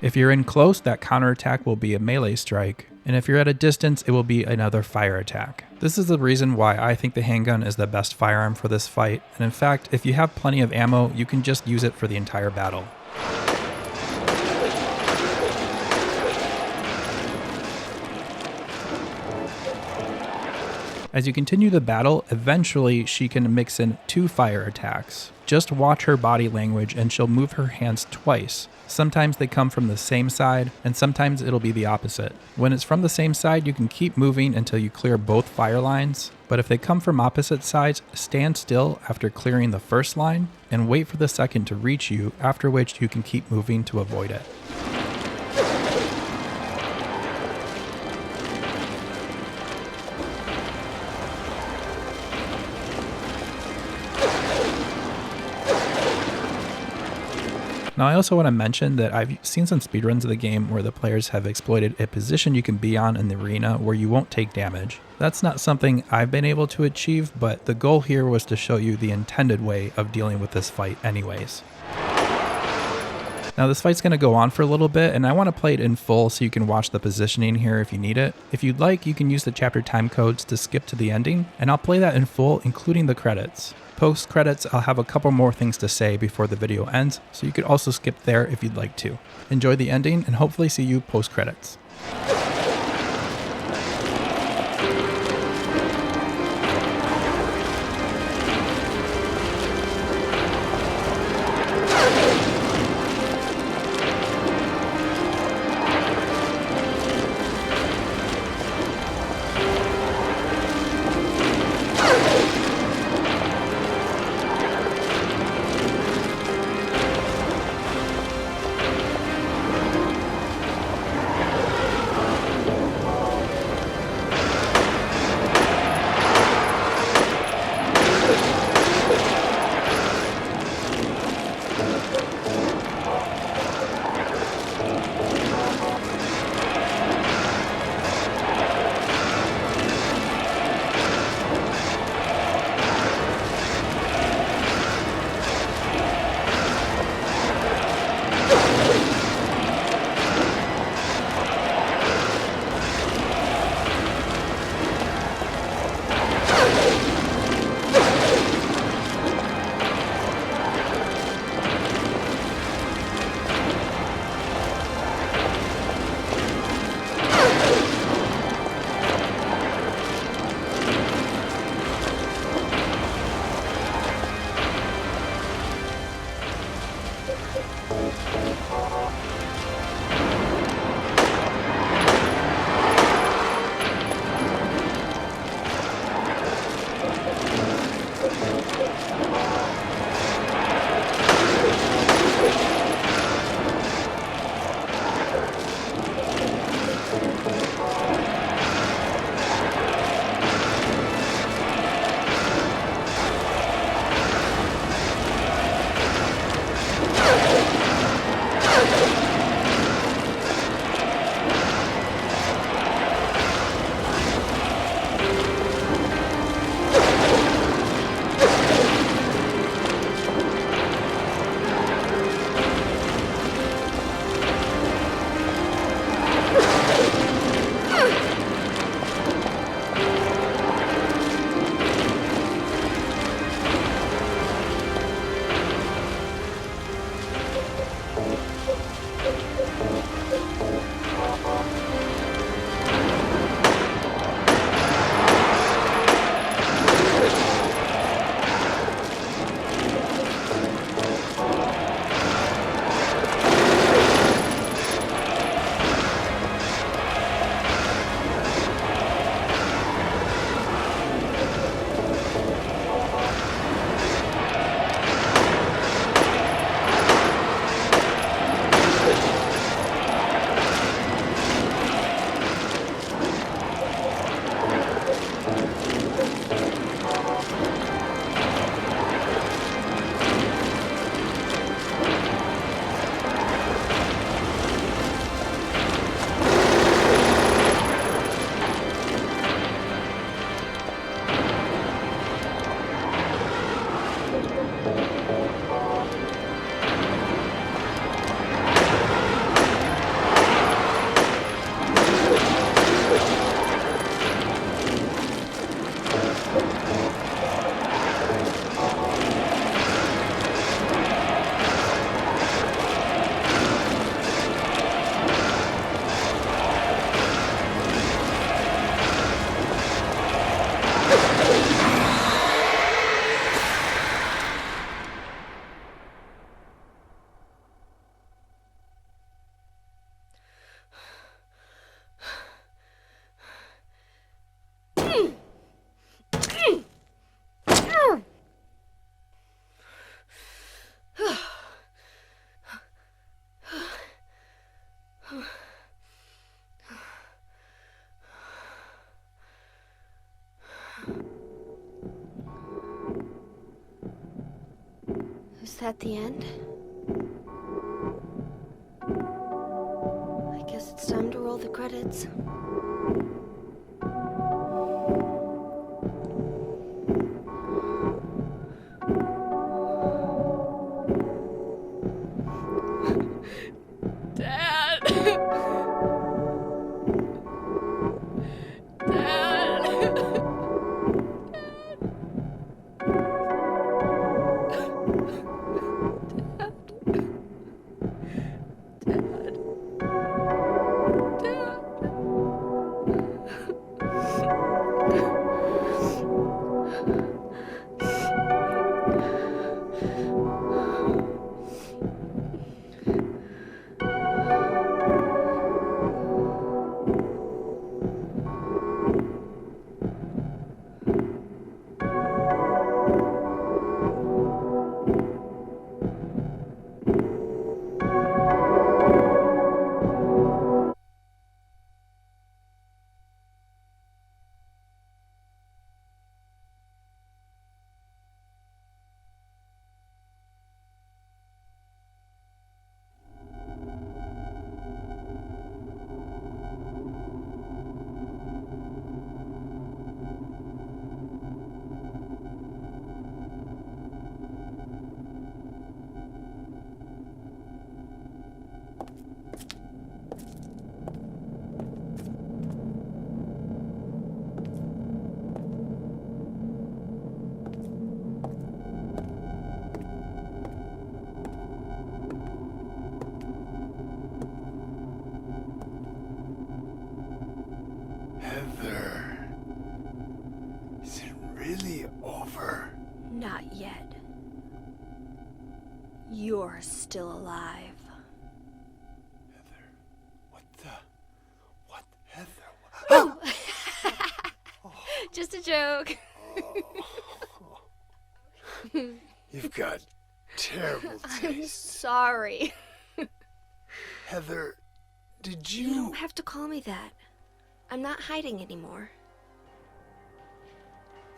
If you're in close, that counterattack will be a melee strike, and if you're at a distance, it will be another fire attack. This is the reason why I think the handgun is the best firearm for this fight, and in fact, if you have plenty of ammo, you can just use it for the entire battle. As you continue the battle, eventually she can mix in 2 fire attacks. Just watch her body language and she'll move her hands twice. Sometimes they come from the same side, and sometimes it'll be the opposite. When it's from the same side, you can keep moving until you clear both fire lines, but if they come from opposite sides, stand still after clearing the first line, and wait for the second to reach you, after which you can keep moving to avoid it. Now I also want to mention that I've seen some speedruns of the game where the players have exploited a position you can be on in the arena where you won't take damage. That's not something I've been able to achieve, but the goal here was to show you the intended way of dealing with this fight anyways. Now this fight's going to go on for a little bit, and I want to play it in full so you can watch the positioning here if you need it. If you'd like, you can use the chapter time codes to skip to the ending, and I'll play that in full, including the credits. Post credits, I'll have a couple more things to say before the video ends, so you could also skip there if you'd like to. Enjoy the ending, and hopefully see you post credits. Is that the end? I guess it's time to roll the credits. Dad! Dad! Heather, is it really over? Not yet. You're still alive. Heather, what, Heather? Just a joke. You've got terrible I'm taste. sorry. Heather, did You you... don't have to call me that. I'm not hiding anymore.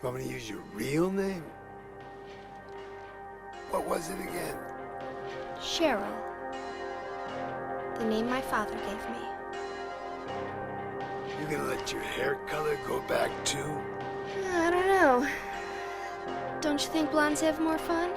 You want me to use your real name? What was it again? Cheryl. The name my father gave me. You gonna let your hair color go back too? I don't know. Don't you think blondes have more fun?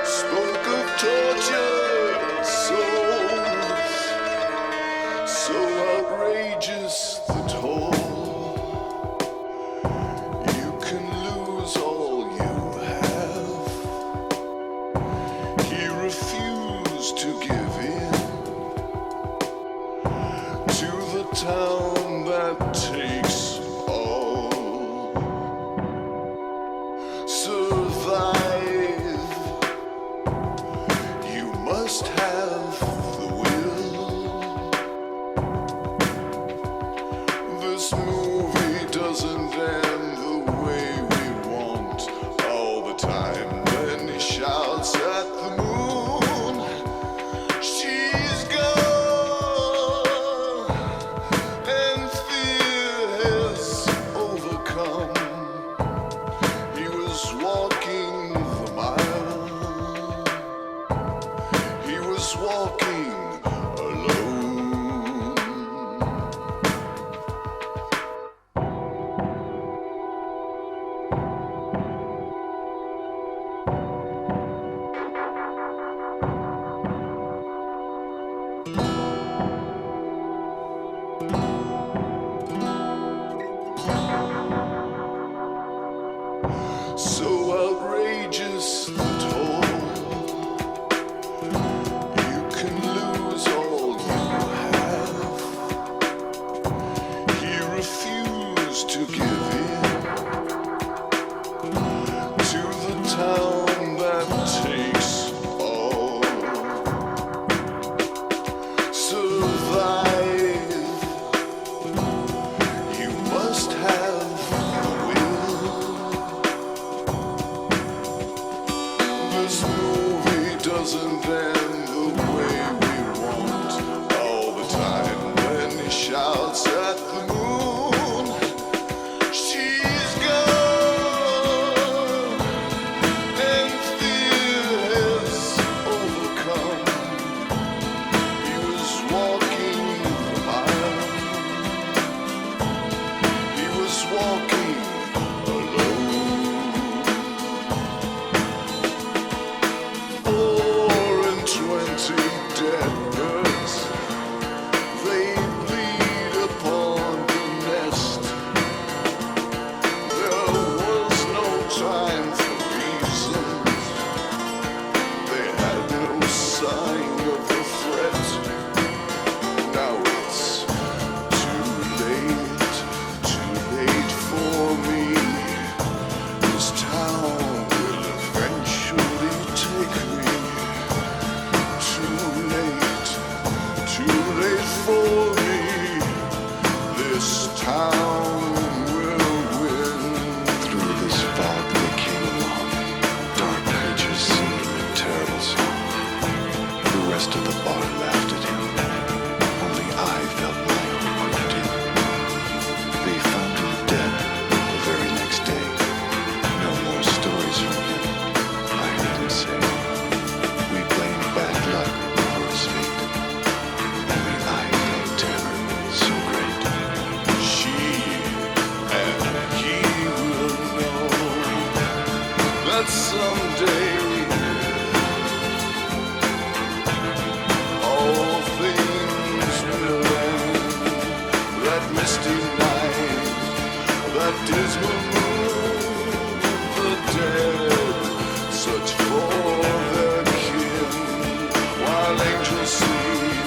Spoke of tortured souls, so outrageous the toll. You can lose all you have. He refused to give in to the town that takes all. Survive. You must have the will. This movie doesn't end the way we want all the time. When he shouts at the moon, she's gone, and fear has overcome. He was walking the mile. was walking alone. So outrageous and tall, you can lose all you have. He refused to give in to the town that takes all. Survive, you must have the will. This movie doesn't end the way we want. All the time when he shouts at the moon, she's gone, and fear has overcome. He was walking the mile. He was walking alone. 4 and 20 dead birds, they bleed upon the nest. There was no time for reasons. They had no sign of the threat. Now it's too late for me. This town will eventually take me. Too late for me. This town will win. Through this fog they came along. Dark pages singing a terrible song. The rest of the bar laughed at him. Only I felt my own crept in. They found him dead the very next day. No more stories from him, I heard him say. We blamed bad luck for his fate. Only I felt terror so great. She and he will know that someday all things will end. That misty night, that dismal moon, the dead search for their kin, while angels sleep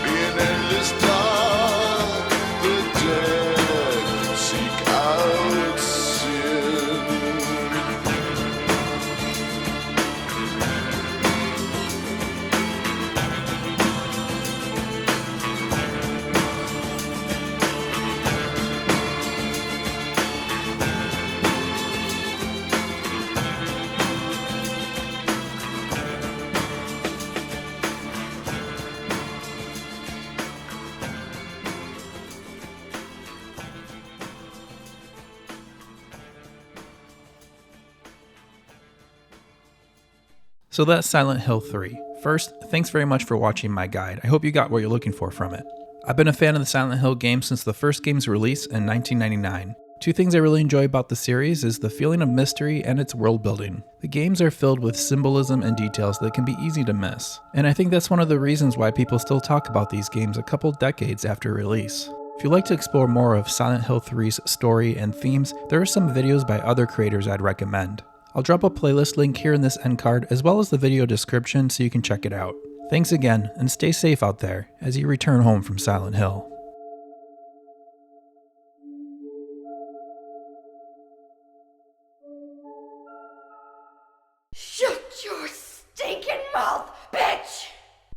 in endless dark. The dead seek out sin. So that's Silent Hill 3. First, thanks very much for watching my guide. I hope you got what you're looking for from it. I've been a fan of the Silent Hill games since the first game's release in 1999. Two things I really enjoy about the series is the feeling of mystery and its world building. The games are filled with symbolism and details that can be easy to miss. And I think that's one of the reasons why people still talk about these games a couple decades after release. If you'd like to explore more of Silent Hill 3's story and themes, there are some videos by other creators I'd recommend. I'll drop a playlist link here in this end card as well as the video description so you can check it out. Thanks again, and stay safe out there as you return home from Silent Hill.